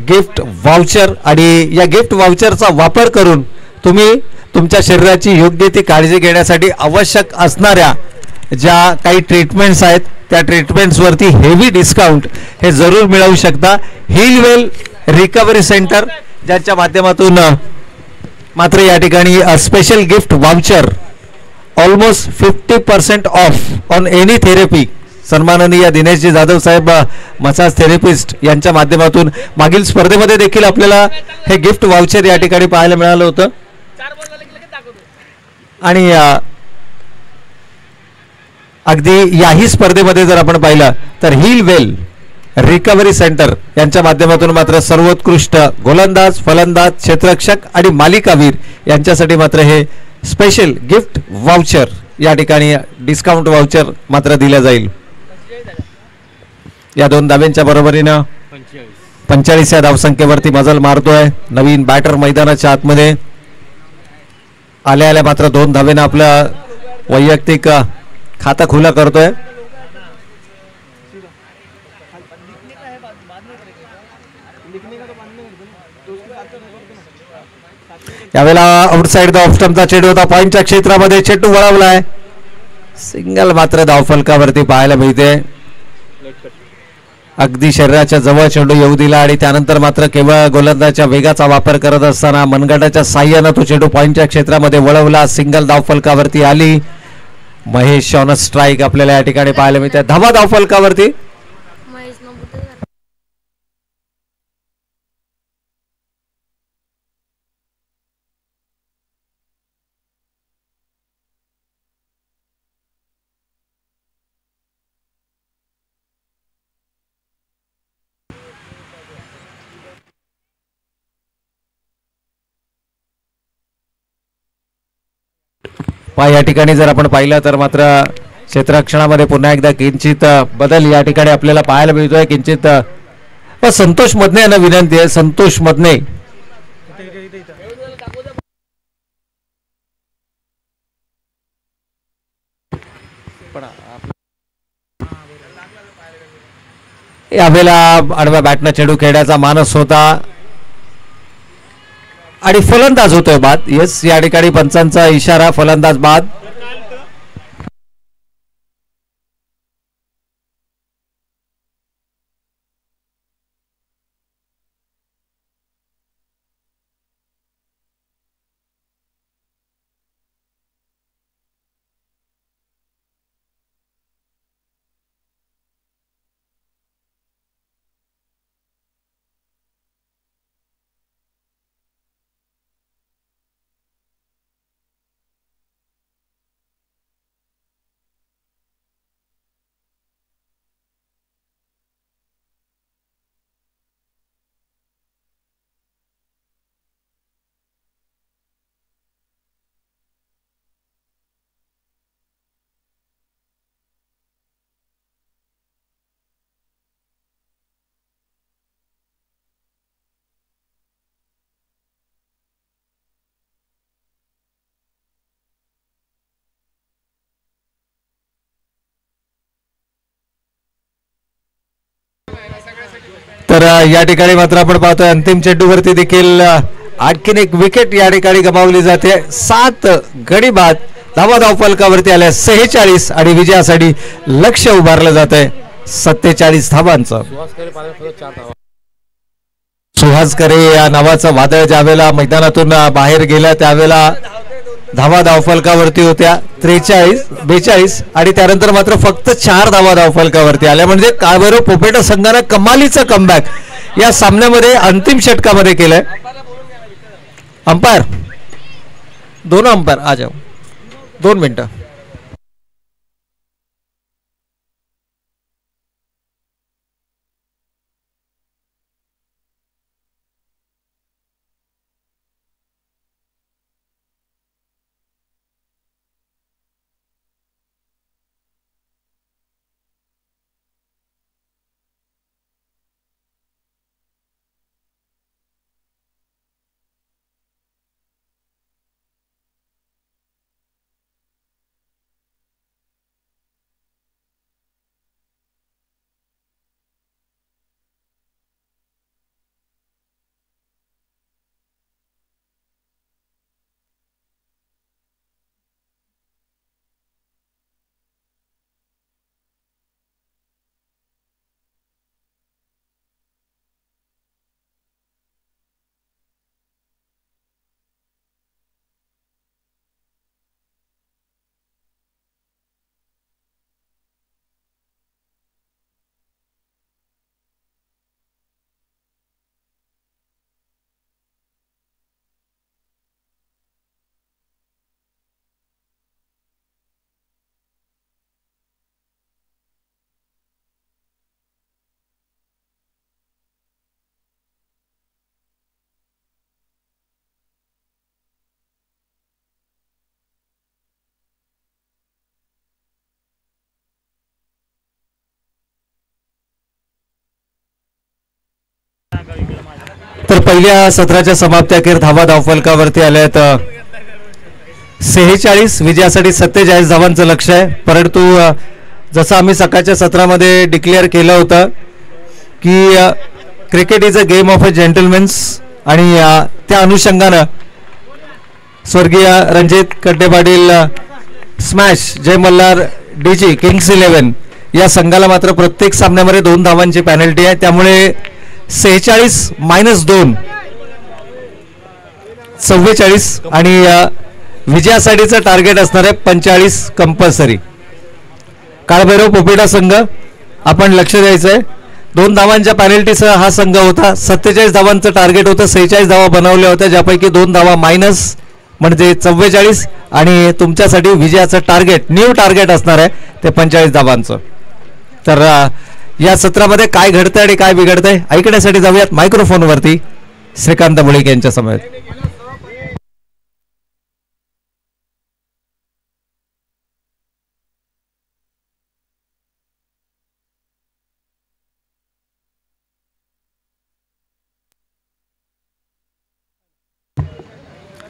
गिफ्ट व्हाउचर. आणि या गिफ्ट व्हाउचरचा वापर करून तुम्ही तुमच्या शरीराची योग्य ती काळजी घेण्यासाठी आवश्यक असणाऱ्या ज्या काही ट्रीटमेंट्स आहेत त्या ट्रीटमेंट्सवरती हेवी डिस्काउंट हे जरूर मिळवू शकता. हिलवेल रिकव्हरी सेंटर ज्यांच्या माध्यमातून मात्र या ठिकाणी special gift voucher almost 50% of on any therapy. सन्माननीय दिनेशजी जाधव साहेब मसाज थेरपिस्ट यांच्या माध्यमातून मागील स्पर्धेमध्ये देखील आपल्याला हे गिफ्ट व्हाउचर या ठिकाणी पाहायला मिळालं होतं. आणि अगदी याही स्पर्धेमध्ये जर आपण पाहिलं तर हिलवेल रिकव्हरी सेंटर यांच्या माध्यमातून मात्र सर्वोत्कृष्ट गोलंदाज, फलंदाज, क्षेत्ररक्षक आणि मालिकावीर यांच्यासाठी मात्र हे स्पेशल गिफ्ट व्हाउचर या ठिकाणी डिस्काउंट व्हाउचर मात्र दिलं जाईल. या 2 धाब्यांच्या बरोबरीनं 45 या धावसंख्येवरती मजल मारतोय. नवीन बॅटर मैदानाच्या आतमध्ये आल्या मात्र 2 धावेनं आपलं वैयक्तिक खातं खुलं करतोय. यावेळेला आउटसाइड द ऑफ स्टंपचा चेंडू होता. पॉइंटच्या क्षेत्रामध्ये चेंडू वळवलाय. सिंगल मात्र धावफलकावरती पाहायला मिळते. अगदी शरीराच्या जवळ चेंडू येऊ दिला आणि त्यानंतर मात्र केवळ गोलंदाजाच्या वेगाचा वापर करत असताना मनगटाच्या साह्यानं तो चेंडू पॉइंटच्या क्षेत्रामध्ये वळवला. सिंगल धावफलकावरती आली. महेश ऑन स्ट्राईक आपल्याला या ठिकाणी पाहायला मिळते. धावा धावफलकावरती या ठिकाणी जर आपण पाहिलं तर मात्र क्षेत्ररक्षणामध्ये पुन्हा एकदा किंचित बदल या ठिकाणी आपल्याला पाहायला मिळतोय. किंचित संतोष मधने यांना विनंती आहे. संतोष मधने यावेळेला आडव्या बॅटनं चेंडू खेळण्याचा मानस होता आणि फलंदाज होतोय बाद. येस, या ठिकाणी पंचांचा इशारा, फलंदाज बाद. तर या ठिकाणी मात्र आपण पाहतोय अंतिम चेंडूवरती देखील आणखीन एक विकेट या ठिकाणी गमावली जाते. 7 गडी बाद. धावा धावफलकावरती आल्या 46 आणि विजयासाठी लक्ष उभारलं जात आहे 47 धावांचं. सुहास करे या नावाचं वादळ ज्यावेळेला मैदानातून बाहेर गेलं त्यावेळेला धावा धावफलकावरती होत्या 43, 42 आणि त्यानंतर मात्र फक्त 4 धावा धावफलकावरती आल्या. म्हणजे काय बरं, पोपेटा संघानं कमालीचा कमबॅक या सामन्यामध्ये अंतिम षटकामध्ये केलंय. अंपायर, दोनों अंपायर आ जाओ, 2 मिनिटं. तर पहिल्या सत्राच्या समाप्ती धावा धावफलकावरती आल्यात 46 विजयासाठी 47 धावांचं लक्ष आहे. परंतु जसं आम्ही सकाळच्या सत्रामध्ये डिक्लेअर केलं होतं की cricket is a game of a gentlemen's आणि त्या अनुषंगानं स्वर्गीय रणजित कट्टे पाटील स्मॅश जय मल्हार डीजी किंग्स 11 या संघाला मात्र प्रत्येक सामन्यामध्ये 2 धावांची पॅनल्टी आहे. त्यामुळे 46 - 2 44 आणि विजयासाठीचं टार्गेट असणार आहे 45 कंपल्सरी. काळभैरव पोपेटा संघ आपण लक्ष द्यायचं आहे. 2 धावांच्या पॅनल्टीसह हा संघ होता. 47 धावांचं टार्गेट होतं. 46 धावा बनवल्या होत्या ज्यापैकी 2 धावा मायनस म्हणजे 44 आणि तुमच्यासाठी विजयाचं टार्गेट न्यू टार्गेट असणार आहे ते 45 धावांचं. तर या सत्रामध्ये काय घडतंय आणि काय बिघडतंय ऐकण्यासाठी जाऊयात मायक्रोफोनवरती श्रीकांत मुळीक यांच्या समवेत.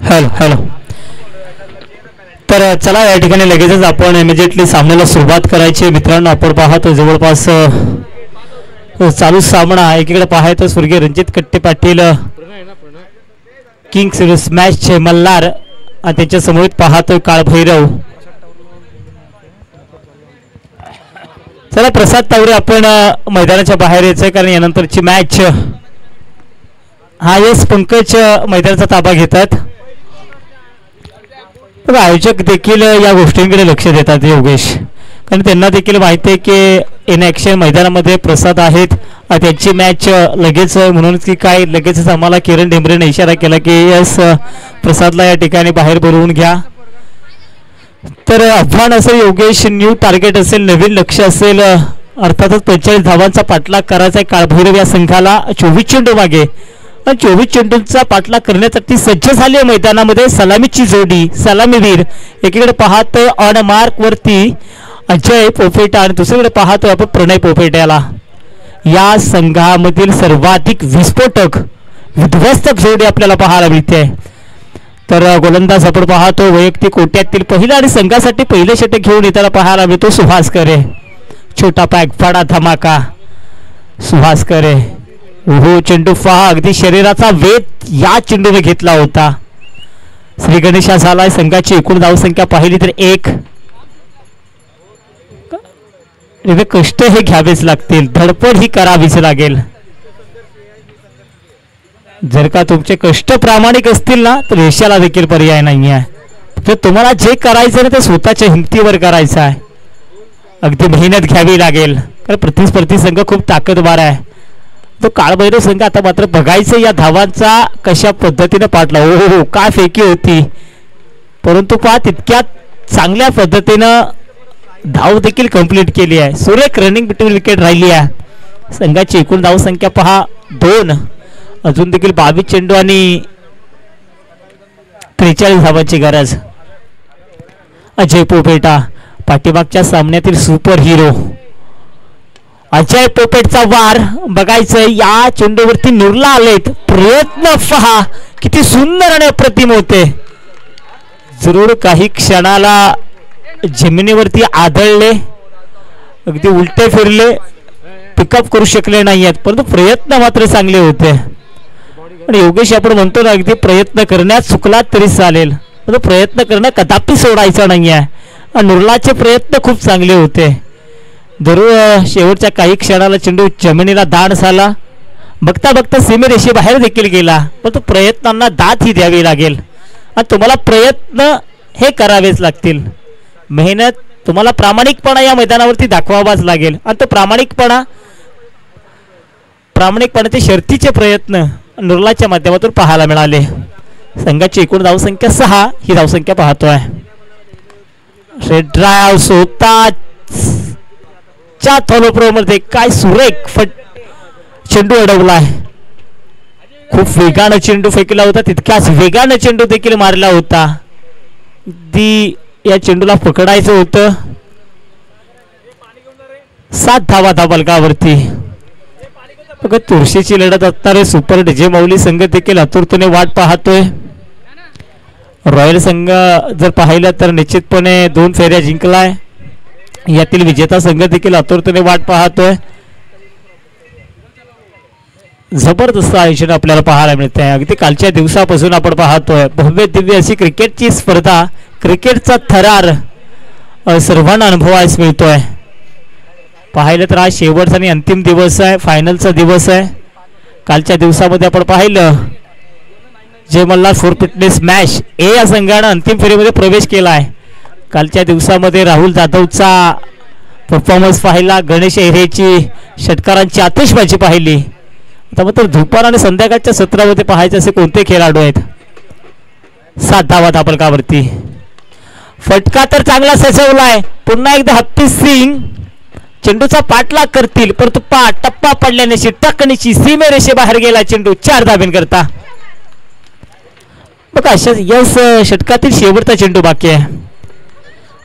Hello hello. तर चला या ठिकाणी लगेचच आपण इमिजिएटली सामन्याला सुरुवात करायची. मित्रांनो आपण पाहतो जवळपास चालू सामना एकीकडे पाहायचं स्वर्गीय रणजित कट्टे पाटील किंग्स स्मॅश मल्हार आणि त्यांच्या समोर पाहतोय काळभैरव. चला प्रसाद तावडे आपण मैदानाच्या बाहेर यायचंय कारण यानंतरची मॅच हा येस पंकज मैदानाचा ताबा घेतात. आयोजक देखील या गोष्टींकडे लक्ष देतात योगेश कारण त्यांना देखील माहिती आहे की इन ॲक्शन मैदानामध्ये प्रसाद आहेत त्यांची मॅच लगेच म्हणून की काय लगेचच आम्हाला किरण डेंबरेने इशारा केला की यस प्रसादला या ठिकाणी बाहेर बोलवून घ्या. तर आव्हान असेल योगेश न्यू टार्गेट असेल नवीन लक्ष असेल अर्थातच 45 धावांचा पाठलाग करायचा आहे काळभैरव या संघाला. 24 चेंडू मागे 24 चेंडूंचा पाठलाग करण्यासाठी सज्ज झाली आहे मैदानामध्ये सलामीची जोडी. सलामीवीर एकीकडे पाहतोय ऑन मार्क वरती अजय पोपेटा आणि दुसरीकडे पाहतोय आपण प्रणय पोपेट्याला. या संघामधील सर्वाधिक विस्फोटक विध्वस्तक जोडी आपल्याला पाहायला मिळते. तर गोलंदाज आपण पाहतो वैयक्तिक कोट्यातील पहिला आणि संघासाठी पहिले षटक घेऊन येताना पाहायला मिळतो सुहास करे. छोटा पॅक बडा धमाका सुहास करे. हो चेंडू पहा अगदी शरीराचा वेध या चेंडूने घेतला होता. श्री गणेशा झालाय. संघाची एकूण धावसंख्या पाहिली तर 1. कष्ट हे घ्यावेच लागतील धडपड ही करावीच लागेल. जर का तुमचे कष्ट प्रामाणिक असतील ना तर यशाला देखील पर्याय नाही आहे. तर तुम्हाला जे करायचं ना ते स्वतःच्या हिमतीवर करायचं आहे. अगदी मेहनत घ्यावी लागेल कारण प्रतिस्पर्धी संघ खूप ताकदवार आहे. तो काळभैरव संघ आता मात्र बघायचं या धावांचा कशा पद्धतीने पाठला. हो काय फेकी होती परंतु पहा तितक्या चांगल्या पद्धतीनं धाव देखील कंप्लीट केली आहे. सुरेख रनिंग बिटवीन विकेट राहिली आहे. संघाची एकूण धावसंख्या पहा 2. अजून देखील 22 चेंडू आणि 43 धावांची गरज. अजय पोपेटा पाठीमागच्या सामन्यातील सुपर हिरो अजय पोपेटचा वार बघायचं या चेंडूवरती नुरला आलेत. प्रयत्न पहा किती सुंदर आणि अप्रतिम होते. जरूर काही क्षणाला जमिनीवरती आदळले अगदी उलटे फिरले पिकअप करू शकले नाही आहेत परंतु प्रयत्न मात्र चांगले होते. आणि योगेश आपण म्हणतो ना अगदी प्रयत्न करण्यात चुकलात तरी चालेल परंतु प्रयत्न करणं कदापि सोडायचं नाही आहे. नुरलाचे प्रयत्न खूप चांगले होते. जरूर शेवटच्या काही क्षणाला चेंडू जमिनीला दाण झाला. बघता बघता सीमेरेषे बाहेर देखील गेला परंतु प्रयत्नांना दाद ही द्यावी लागेल आणि तुम्हाला प्रयत्न हे करावेच लागतील. मेहनत तुम्हाला प्रामाणिकपणा या मैदानावरती दाखवावाच लागेल आणि तो प्रामाणिकपणाचे शर्तीचे प्रयत्न नुरलाच्या माध्यमातून पाहायला मिळाले. संघाची एकूण धावसंख्या 6 ही धावसंख्या पाहतोय. रेड ड्राइव्ह स्वतःच्या थॉलोप्रो मध्ये काय सुरेख चेंडू अडवलाय. खूप वेगानं चेंडू फेकला होता तितक्याच वेगानं चेंडू देखील मारला होता. ती या चेंडूला पकडायचं होतं. 7 धावा धाबलकावरती बघा तुळशीची लढत असणारे सुपर डीजे माऊली संघ देखील आतुरतेने वाट पाहतोय. रॉयल संघ जर पाहिलं तर निश्चितपणे 2 फेऱ्या जिंकलाय. यातील विजेता संघ देखील आतुरतेने वाट पाहतोय. जबरदस्त आयोजन आपल्याला पाहायला मिळत आहे. अगदी कालच्या दिवसापासून आपण पाहतोय भव्य दिव्य अशी क्रिकेटची स्पर्धा, क्रिकेटचा थरार सर्वांना अनुभवायला मिळतोय. पाहिलं तर आज शेवटचा आणि अंतिम दिवस आहे, फायनलचा दिवस आहे. कालच्या दिवसामध्ये आपण पाहिलं जय मल्हार फोर फिटनेस मॅच ए या संघानं अंतिम फेरीमध्ये प्रवेश केला आहे. कालच्या दिवसामध्ये राहुल जाधवचा परफॉर्मन्स पाहिला, गणेश एरेची षटकारांची आतिषबाजी पाहिली. आता मात्र दुपार आणि संध्याकाळच्या सत्रामध्ये पाहायचे असे कोणते खेळाडू आहेत. 7 धावा धापलकावरती. फटका तर चांगला सजवलाय. पुन्हा एकदा हत्ती सिंग चेंडूचा पाठलाग करतील, परंतु टप्पा पडल्याने टकणीची सीमेरेषे बाहेर गेला चेंडू. 4 धाब्यांकरता. बघा या षटकातील शेवटचा चेंडू बाकी आहे.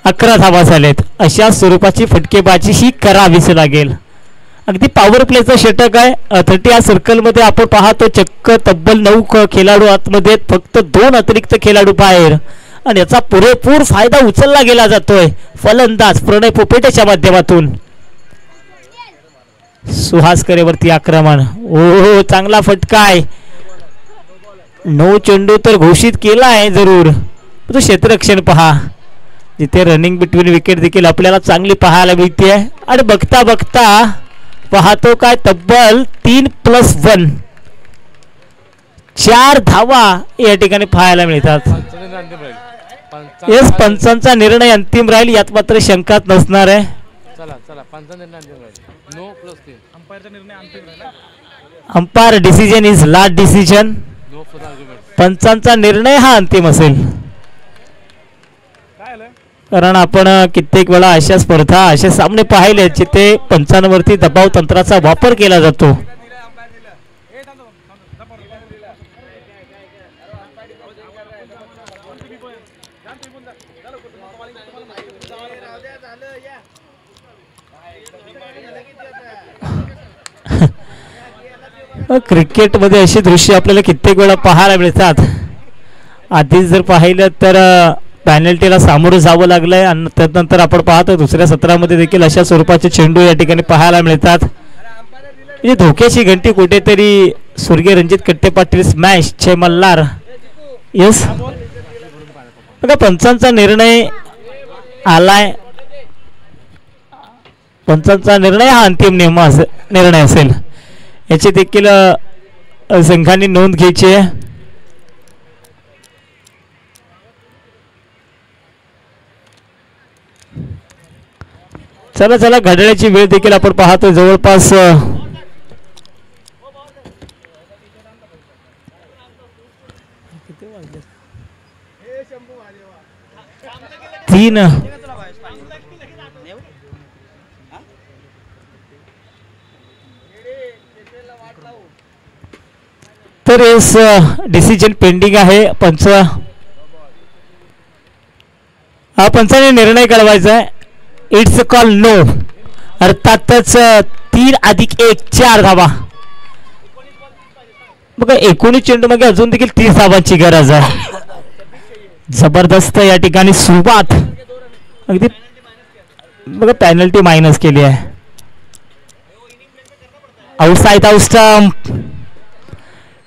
11 धावा झालेत. अशा स्वरूपाची फटकेबाजी ही करावीच लागेल. अगदी पॉवर प्लेचं षटक आहे. 30 या सर्कलमध्ये आपण पाहतो चक्क तब्बल 9 खेळाडू आतमध्ये, फक्त 2 अतिरिक्त खेळाडू बाहेर, आणि याचा पुरेपूर फायदा उचलला गेला जातोय फलंदाज प्रणय पोपेटेच्या माध्यमातून. सुहास करेवरती आक्रमण. ओ चांगला फटका आहे. 9 चेंडू तर घोषित केला आहे जरूर. तो क्षेत्ररक्षण पहा, जिथे रनिंग बिटवीन विकेट देखील आपल्याला चांगली पाहायला मिळते. आणि बघता बघता पाहतो काय तब्बल 3+1 4 धावा या ठिकाणी पाहायला मिळतात. येस, पंचांचा निर्णय अंतिम राहील यात मात्र शंकाच नसणार आहे. Umpire decision is last decision. पंचांचा निर्णय हा अंतिम असेल. कारण आपण कित्येक वेळा अशा स्पर्धा, असे सामने पाहिले जिथे पंचांवरती दबाव तंत्राचा वापर केला जातो. क्रिकेटमध्ये अशी दृश्य आपल्याला कित्येक वेळा पाहायला मिळतात. आधीच जर पाहिलं तर पॅनल्टीला सामोरं जावं लागलंय, आणि त्यानंतर आपण पाहतो दुसऱ्या सत्रामध्ये देखील अशा स्वरूपाचे चेंडू या ठिकाणी पाहायला मिळतात. म्हणजे धोक्याची घंटी कुठेतरी स्वर्गीय रणजित कट्टे पाटील स्मॅश जय मल्हार. येस, बघा पंचांचा निर्णय आलाय. पंचांचा निर्णय हा अंतिम निर्णय असेल याची देखील संघांनी नोंद घ्यायची आहे. चला चला, घड्याळाची वेळ देखील आपण पाहतो जवळपास 3. तर इस डिसिजन पेंडिंग आहे. पंचाने निर्णय कळवायचा आहे. इट्स कॉल नो, अर्थातच 3+1 4 धावा. बघा 19 चेंडू मागे अजून देखील 30 धावांची गरज आहे. जबरदस्त या ठिकाणी सुरुवात. अगदी बघा पॅनल्टी मायनस केली आहे. Outside out stump.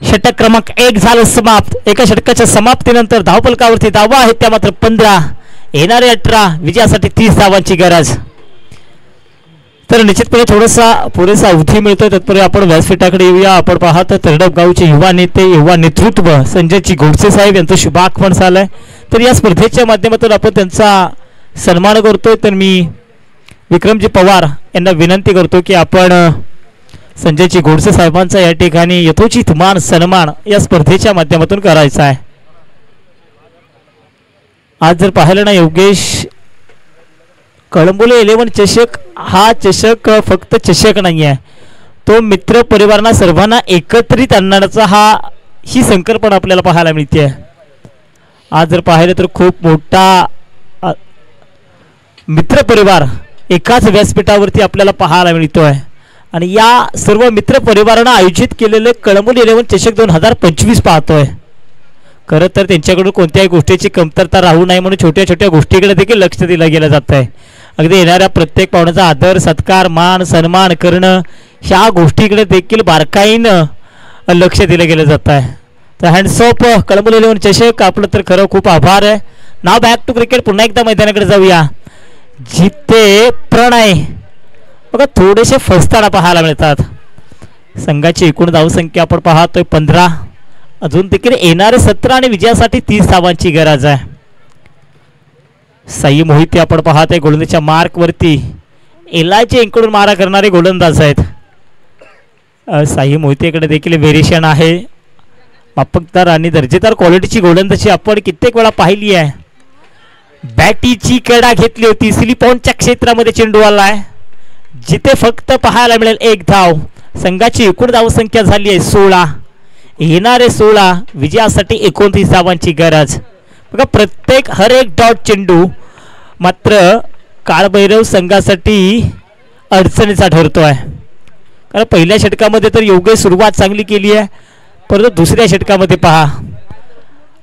षटक क्रमांक 1 झालं समाप्त. एका षटकाच्या समाप्तीनंतर धावफलकावरती धावा आहेत त्या मात्र 15, येणारे 18, विजयासाठी 30 धावांची गरज. तर निश्चितपणे थोडासा पुरेसा अवधी मिळतोय. तत्पूर्वी आपण व्यासपीठाकडे येऊया. आपण पाहत तरडप गावचे युवा नेते, युवा नेतृत्व संजयजी गोडसे साहेब यांचं शुभागमन झालंय. तर या स्पर्धेच्या माध्यमातून आपण त्यांचा सन्मान करतोय. तर मी विक्रमजी पवार यांना विनंती करतो की आपण संजयजी गोडसे साहेबांचा या ठिकाणी यथोचित मान सन्मान या स्पर्धेच्या माध्यमातून करायचा आहे. आज जर पाहिलं ना योगेश, कळंबोली 11 चषक हा चषक फक्त चषक नाही आहे, तो मित्र परिवारांना सर्वांना एकत्रित आणण्याचा ही संकल्पना आपल्याला पाहायला मिळते. आज जर पाहिलं तर खूप मोठा मित्र परिवार एकाच व्यासपीठावरती आपल्याला पाहायला मिळतोय. आणि या सर्व मित्र परिवारानं आयोजित केलेलं कळंबोली 11 चषक 2025 पाहतोय. खरं तर त्यांच्याकडून कोणत्याही गोष्टीची कमतरता राहू नये म्हणून छोट्या छोट्या गोष्टीकडे देखील लक्ष दिलं गेलं जात आहे. अगदी येणाऱ्या प्रत्येक पाहुण्याचा आदर सत्कार मान सन्मान करणं ह्या गोष्टीकडे देखील बारकाईनं लक्ष दिलं गेलं जात आहे. तर हँड्स ऑफ कळंबोली 11 चषक आपलं तर खरं खूप आभार आहे. नाव बॅक टू क्रिकेट पुन्हा एकदा मैदानाकडे जाऊया जिथे प्रणय बघा थोडेसे फसताना पाहायला मिळतात. संघाची एकूण धावसंख्या आपण पाहतोय 15. अजून देखील येणारे 17 आणि विजयासाठी 30 धावांची गरज आहे. साई मोहिते आपण पाहतोय गोलंदाजीच्या मार्कवरती एलायचे इंकडून मारा करणारे गोलंदाज आहेत. साई मोहितेकडे देखील व्हेरिएशन आहे. मापकदार आणि दर्जेदार क्वालिटीची गोलंदाजी आपण कित्येक वेळा पाहिली आहे. बॅटीची कडा घेतली होती स्लिप ऑनच्या क्षेत्रामध्ये चेंडू आलाय जिथे फक्त पाहायला मिळेल 1 धाव. संघाची एकूण धावसंख्या झाली आहे 16. येणारे 16 विजयासाठी 29 धावांची गरज. बघा प्रत्येक हर एक डॉट चेंडू मात्र काळभैरव संघासाठी अडचणीचा ठरतोय. कारण पहिल्या षटकामध्ये तर योग्य सुरुवात चांगली केली आहे परंतु दुसऱ्या षटकामध्ये पहा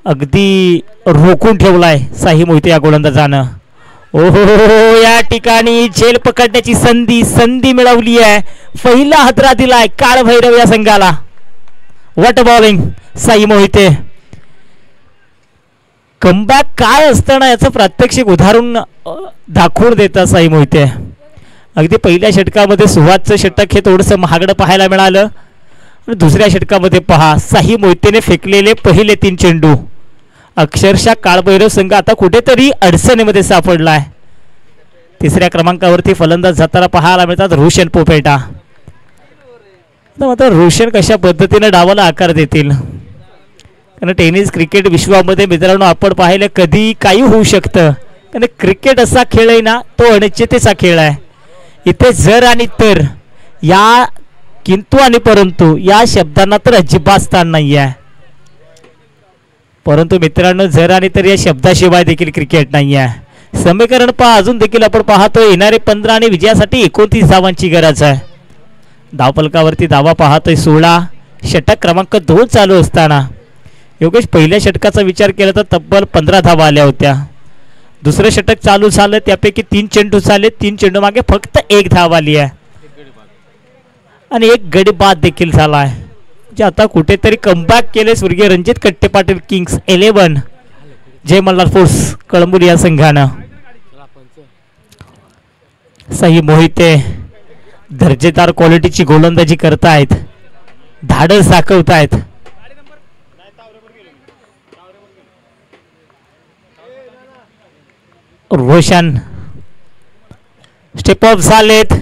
अगदी रोखून ठेवलाय साई मोहिते या गोलंदाजानं. ओहो या ठिकाणी झेल पकडण्याची संधी मिळवली आहे. पहिला हादरा दिलाय काळभैरव या संघाला. What bowling Sai Mohite. Comeback काय असतं ना याचं प्रात्यक्षिक उदाहरण दाखवून देतात साई मोहिते. अगदी पहिल्या षटकामध्ये सुहासचं षटक हे थोडंसं महागडं पाहायला मिळालं आणि दुसऱ्या षटकामध्ये पहा साई मोहितेने फेकलेले पहिले 3 चेंडू. अक्षरशः काळभैरव संघ आता कुठेतरी अडचणीमध्ये सापडला आहे. तिसऱ्या क्रमांकावरती फलंदाज जाताना पाहायला मिळतात रोशन पोपेटा. मात्र रोशन कशा पद्धतीने डावाला आकार देतील कारण टेनिस क्रिकेट विश्वामध्ये मित्रांनो आपण पाहिलं कधी काही होऊ शकतं. कारण क्रिकेट असा खेळ आहे ना तो अनिश्चिततेचा खेळ आहे. इथे जर आणि तर या किंतु आणि परंतु या शब्दांना तर अजिबात स्थान नाही आहे. परंतु मित्रांनो जर आणि तर या शब्दाशिवाय देखील क्रिकेट नाही आहे. समीकरण पहा अजून देखील आपण पाहतोय येणारे 15 आणि विजयासाठी 29 धावांची गरज आहे. धावफलकावरती धावा पाहतोय 16. षटक क्रमांक 2 चालू असताना योगेश पहिल्या षटकाचा विचार केला तर तब्बल 15 धावा आल्या होत्या. दुसरं षटक चालू झालं त्यापैकी 3 चेंडू झाले. 3 चेंडू मागे फक्त 1 धाव आली आहे आणि 1 गडी बाद देखील झाला आहे. जे आता कुठेतरी कमबॅक केले स्वर्गीय रणजित कट्टे पाटील किंग्स 11 जय मल्हार फोर्स कळंबोली या संघानं. साई मोहिते दर्जेदार क्वालिटीची गोलंदाजी करतायत धाडस दाखवतायत. रोशन स्टेप ऑफ झालेत.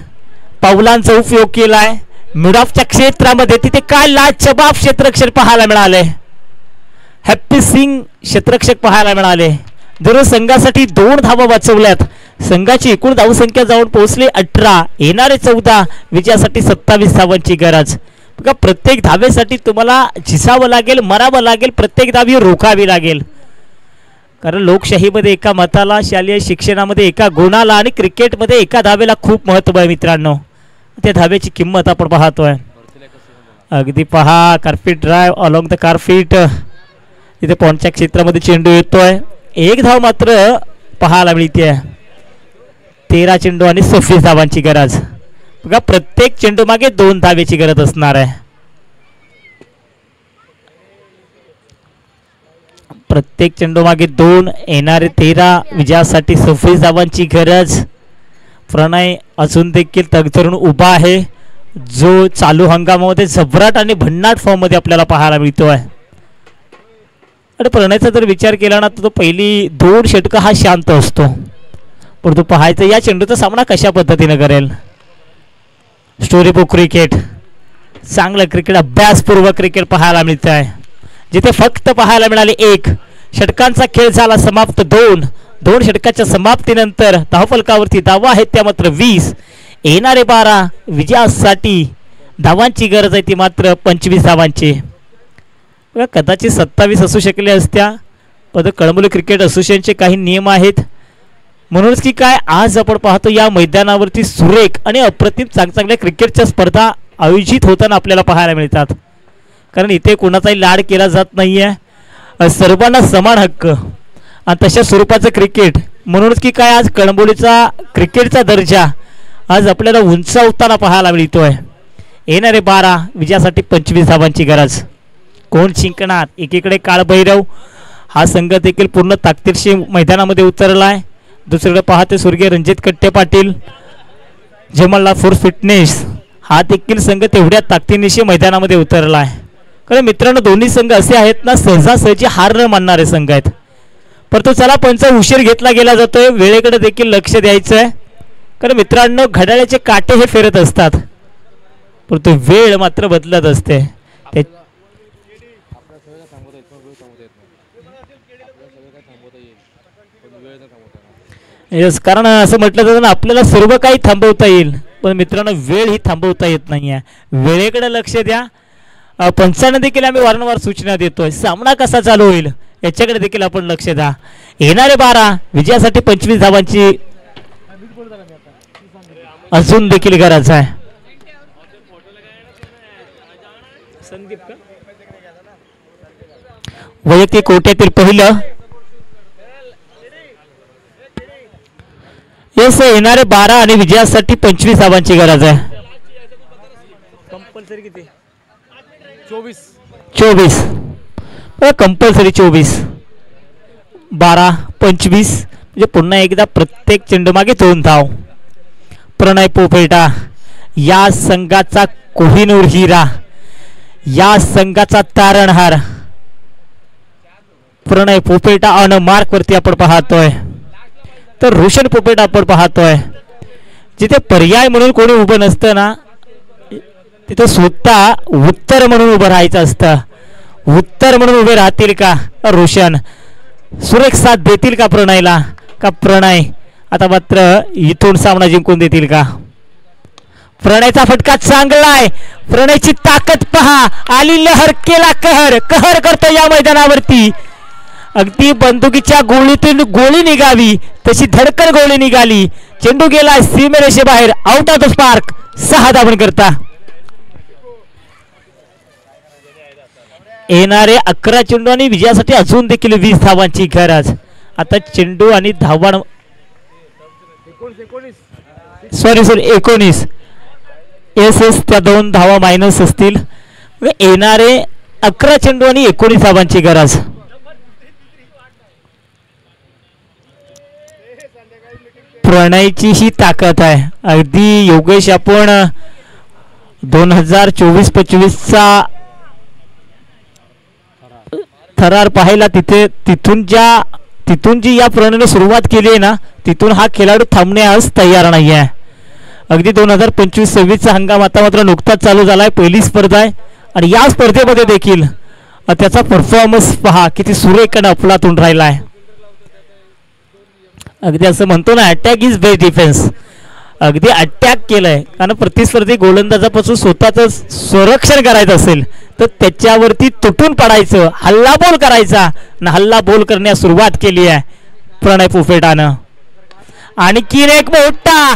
पावलांचा उपयोग केलाय मिड ऑफच्या क्षेत्रामध्ये. तिथे काय लाजवाब क्षेत्ररक्षक पाहायला मिळाले. हॅप्पी सिंग क्षेत्ररक्षक पाहायला मिळाले. दररोज संघासाठी 2 धावा वाचवल्यात. संघाची एकूण धावसंख्या जाऊन पोहोचली 18. येणारे 14 विजयासाठी 27 धावांची गरज. बघा प्रत्येक धावेसाठी तुम्हाला झिसावं लागेल मरावं लागेल. प्रत्येक धावी रोखावी लागेल कारण लोकशाहीमध्ये एका मताला शालेय शिक्षणामध्ये एका गुणाला आणि क्रिकेटमध्ये एका धावेला खूप महत्त्व आहे मित्रांनो. त्या धावेची किंमत आपण पाहतोय. अगदी पहा carpet drive along the carpet. इथे पॉइंटच्या क्षेत्रामध्ये चेंडू येतोय. 1 धाव मात्र पाहायला मिळते. 13 चेंडू आणि 26 धावांची गरज. बघा प्रत्येक चेंडू मागे 2 धावेची गरज असणार आहे. प्रत्येक चेंडू मागे 2 येणारे 13 विजयासाठी 26 धावांची गरज. प्रणय अजून देखील तगधरून उभा आहे जो चालू हंगामामध्ये जबराट आणि भन्नाट फॉर्म मध्ये आपल्याला पाहायला मिळतोय. आणि प्रणयचा जर विचार केला ना तर तो पहिली 2 षटकं हा शांत असतो परंतु पाहायचं या चेंडूचा सामना कशा पद्धतीने करेल. स्टोरी बुक क्रिकेट चांगलं क्रिकेट अभ्यासपूर्वक क्रिकेट पाहायला मिळत आहे जिथे फक्त पाहायला मिळाले 1 षटकांचा खेळ झाला समाप्त. 2 षटकाच्या समाप्तीनंतर धावफलकावरती धावा आहेत त्या मात्र 20. येणारे 12 विजयासाठी धावांची गरज आहे ती मात्र 25 धावांची. बघा कदाचित 27 असू शकले असत्या पण कळंबोली क्रिकेट असोसिएशनचे काही नियम आहेत म्हणूनच की काय आज आपण पाहतो या मैदानावरती सुरेख आणि अप्रतिम चांगल्या क्रिकेटच्या स्पर्धा आयोजित होताना आपल्याला पाहायला मिळतात. कारण इथे कोणाचाही लाड केला जात नाही आहे, सर्वांना समान हक्क आणि तशा स्वरूपाचं क्रिकेट. म्हणूनच की काय आज कळंबोलीचा क्रिकेटचा दर्जा आज आपल्याला उंचावताना पाहायला मिळतोय. येणारे 12 विजयासाठी 25 धावांची गरज. कोण जिंकणार? एकीकडे काळभैरव हा संघ देखील पूर्ण ताकदीशी मैदानामध्ये उतरला आहे. दुसरीकडे पाहते स्वर्गीय रणजित कट्टे पाटील जमलला फोर फिटनेस हा देखील संघ तेवढ्या ताकदीनिशी मैदानामध्ये उतरला आहे. कारण मित्रांनो दोन्ही संघ असे आहेत ना सहजासहजी हार न मानणारे संघ आहेत. परंतु चला पंच उशीर घेतला गेला जातोय, वेळेकडे देखील लक्ष द्यायचं आहे. कारण मित्रांनो घड्याळाचे काटे हे फिरत असतात परंतु वेळ मात्र बदलत असते. येस, कारण असं म्हटलं जातं ना आपल्याला सर्व काही थांबवता येईल पण मित्रांनो वेळ ही थांबवता येत नाही आहे. वेळेकडे लक्ष द्या. पंचांना देखील आम्ही वारंवार सूचना देतोय. सामना कसा चालू होईल याच्याकडे देखील आपण लक्ष द्या. येणारे 12 विजयासाठी 25 धावांची अजून देखील गरज आहे. वैयक्तिक कोट्यातील पहिलं येस, येणारे 12 आणि विजयासाठी 25 धावांची गरज आहे. कंपल्सरी किती? 24 कंपल्सरी 24 12 25 म्हणजे पुन्हा एकदा प्रत्येक चेंडूमागे 2 धाव. प्रणय पोपेटा या संघाचा कोहिनूर हिरा, या संघाचा तारणहार प्रणय पोपेटा ऑन मार्क वरती आपण पाहतोय. तर रोशन पोपेटा आपण पाहतोय. जिथे पर्याय म्हणून कोणी उभं नसतं ना तिथे स्वतः उत्तर म्हणून उभं राहायचं असतं. उत्तर म्हणून उभे राहतील का रोशन? सुरेख साथ देतील का प्रणयला? का प्रणय आता मात्र इथून सामना जिंकून देतील का? प्रणयचा फटका चांगला आहे. प्रणयची ताकद पहा. आली लहर, केला कहर. कहर करतो या मैदानावरती. अगदी बंदुकीच्या गोळीतून गोळी निघावी तशी धडकन गोळी निघाली. चेंडू गेला सीमेरेषेबाहेर, आउट ऑफ द स्पार्क. 6 धावन करता. येणारे 11 चेंडू आणि विजयासाठी अजून देखील 20 धावांची गरज. आता चेंडू आणि धावण सॉरी 19 एस त्या 2 धावा मायनस असतील. येणारे 11 चेंडू आणि 19 धावांची गरज. प्रणयची ही ताकद आहे. अगदी योगेश आपण 2024-25 चा थरार पाहायला तिथून जी या प्रणयने सुरुवात केली आहे ना तिथून हा खेळाडू थांबण्यास तयार नाही आहे. अगदी 2025-26चा हंगाम आता मात्र नुकताच चालू झालाय. पहिली स्पर्धा आहे आणि या स्पर्धेमध्ये देखील त्याचा परफॉर्मन्स पहा किती सुरेख आणि अफलातून राहिला आहे. अगदी असं म्हणतो ना अटॅक इज बेस्ट डिफेन्स. अगदी अटॅक केलंय कारण प्रतिस्पर्धी गोलंदाजापासून स्वतःच संरक्षण करायचं असेल तर त्याच्यावरती तुटून पडायचं, हल्ला बोल करायचा आणि हल्ला बोल करण्यास सुरुवात केली आहे प्रणय पोपेटानं. आणखीन एक मोठा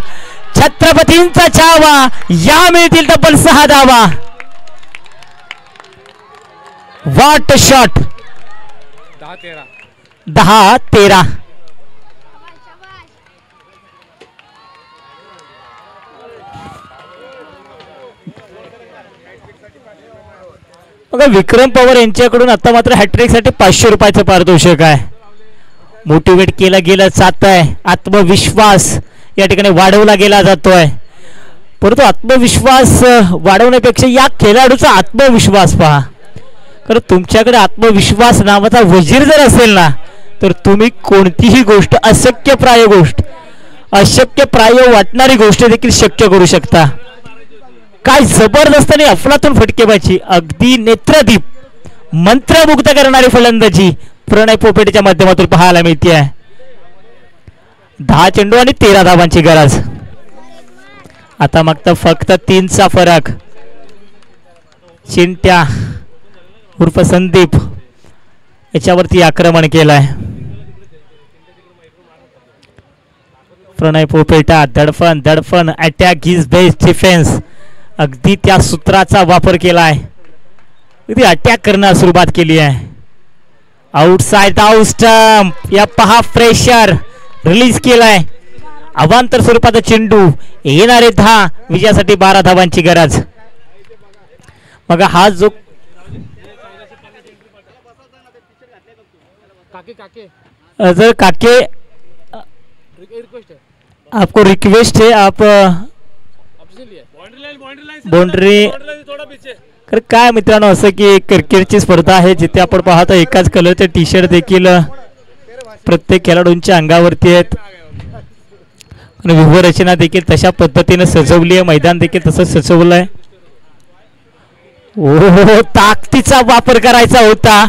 छत्रपतींचा छावा. या मिळतील तब्बल 6 धावा. What shot. 10-13 बघा विक्रम पवार यांच्याकडून आता मात्र हॅट्रिक साठी 500 रुपयाचं पारितोषिक आहे. मोटिवेट केलं गेलं जात आहे. आत्मविश्वास या ठिकाणी वाढवला गेला जातोय. परंतु आत्मविश्वास वाढवण्यापेक्षा या खेळाडूचा आत्मविश्वास पहा. कारण तुमच्याकडे आत्मविश्वास नावाचा वजीर जर असेल ना तर तुम्ही कोणतीही गोष्ट अशक्यप्राय वाटणारी गोष्ट देखील शक्य करू शकता. काय जबरदस्त आणि अफलातून फटकेबाजी. अगदी नेत्रदीप मंत्रमुग्ध करणारी फलंदाजी प्रणय पोपेटच्या माध्यमातून पाहायला मिळते आहे. 10 चेंडू आणि 13 धावांची गरज. आता मागता फक्त 3चा फरक. चिंट्या उर्फ संदीप याच्यावरती आक्रमण केलंय. प्रणय पोपेटा दडफन दडफन अटॅक इज बेस्ट डिफेन्स अगदी त्या सूत्राचा वापर केलाय अगदी अटॅक करण्यास सुरुवात केली आहे आउटसाइड आउट स्टंप या पहा प्रेशर रिलीज केलाय अवांतर स्वरूपाचा चेंडू येणारे 10 विजयासाठी 12 धावांची गरज मग हा जो जर काके आपको रिक्वेस्ट है आप बाउंड्री काय मित्रांनो असं की क्रिकेटची स्पर्धा आहे जिथे आपण पाहतो एकाच कलरचे टी शर्ट देखील प्रत्येक खेळाडूंच्या अंगावरती आहेत आणि व्यूहरचना देखील तशा पद्धतीने सजवली आहे मैदान देखील तसं सजवलंय ओ ताकदीचा वापर करायचा होता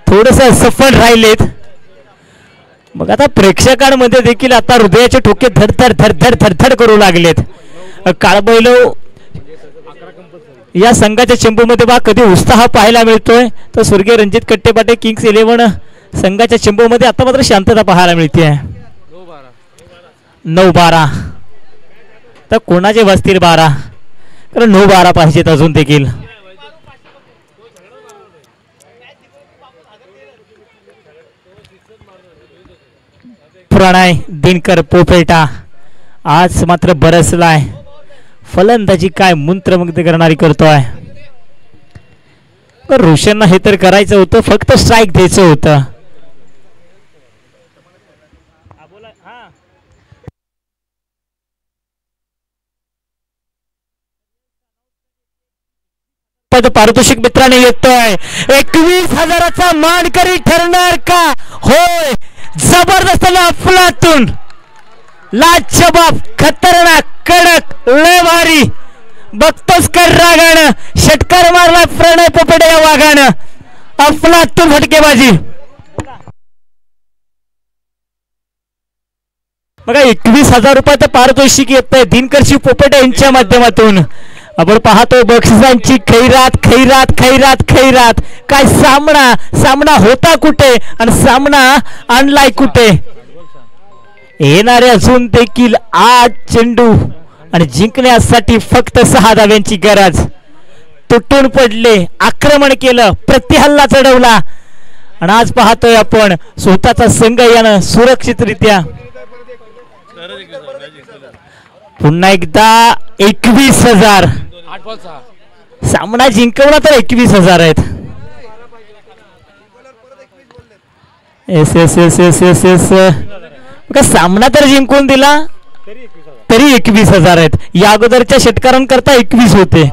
थोडस सफल राहिलेत मग आता प्रेक्षकांमध्ये देखील आता हृदयाचे ठोके धडधड धडधड धडधड करू लागलेत काळबैलो या संघाच्या चेंबूमध्ये बा कधी उत्साह पाहायला मिळतोय तर स्वर्गीय रणजित कट्टेपाटे किंग्स 11 संघाच्या चेंबूमध्ये आता मात्र शांतता पाहायला मिळते 9-12 तर कोणाचे बसतील 12 कारण 9-12 पाहिजेत अजून देखील प्रणय दिनकर पोपेटा आज मात्र बरसलाय फलंदाजी काय मंत्रमुग्ध करणारी करतोय रोशनना हे तर करायचं होतं फक्त स्ट्राईक द्यायचं होतं पारितोषिक मित्राने येतोय 21,000चा मानकरी ठरणार का होय जबरदस्त अफलातून लाजवाब खतरनाक कडक लय भारी बघतोस कर रागानं षटकार मारला प्रणय पोपेटे या वाघानं अफलातून फटकेबाजी बघा 21,000 रुपयाचं पारितोषिक येतंय दिनकरशी पोपेटे यांच्या माध्यमातून आपण पाहतो बक्षिसांची खैरात खैरात खैरात खैरात काय सामना होता कुठे आणि सामना आणलाय कुठे येणारे अजून देखील 8 चेंडू आणि जिंकण्यासाठी फक्त 6 धाव्यांची गरज तुटून पडले आक्रमण केलं प्रतिहल्ला चढवला आणि आज पाहतोय आपण स्वतःचा संघ यानं सुरक्षितरित्या पुन्हा एकदा 21,000 सामना जिंकवला तर 21,000 आहेत S S S S S S सामना तर जिंकून दिला तरी 21,000 आहेत या अगोदरच्या षटकारांकरता 21 होते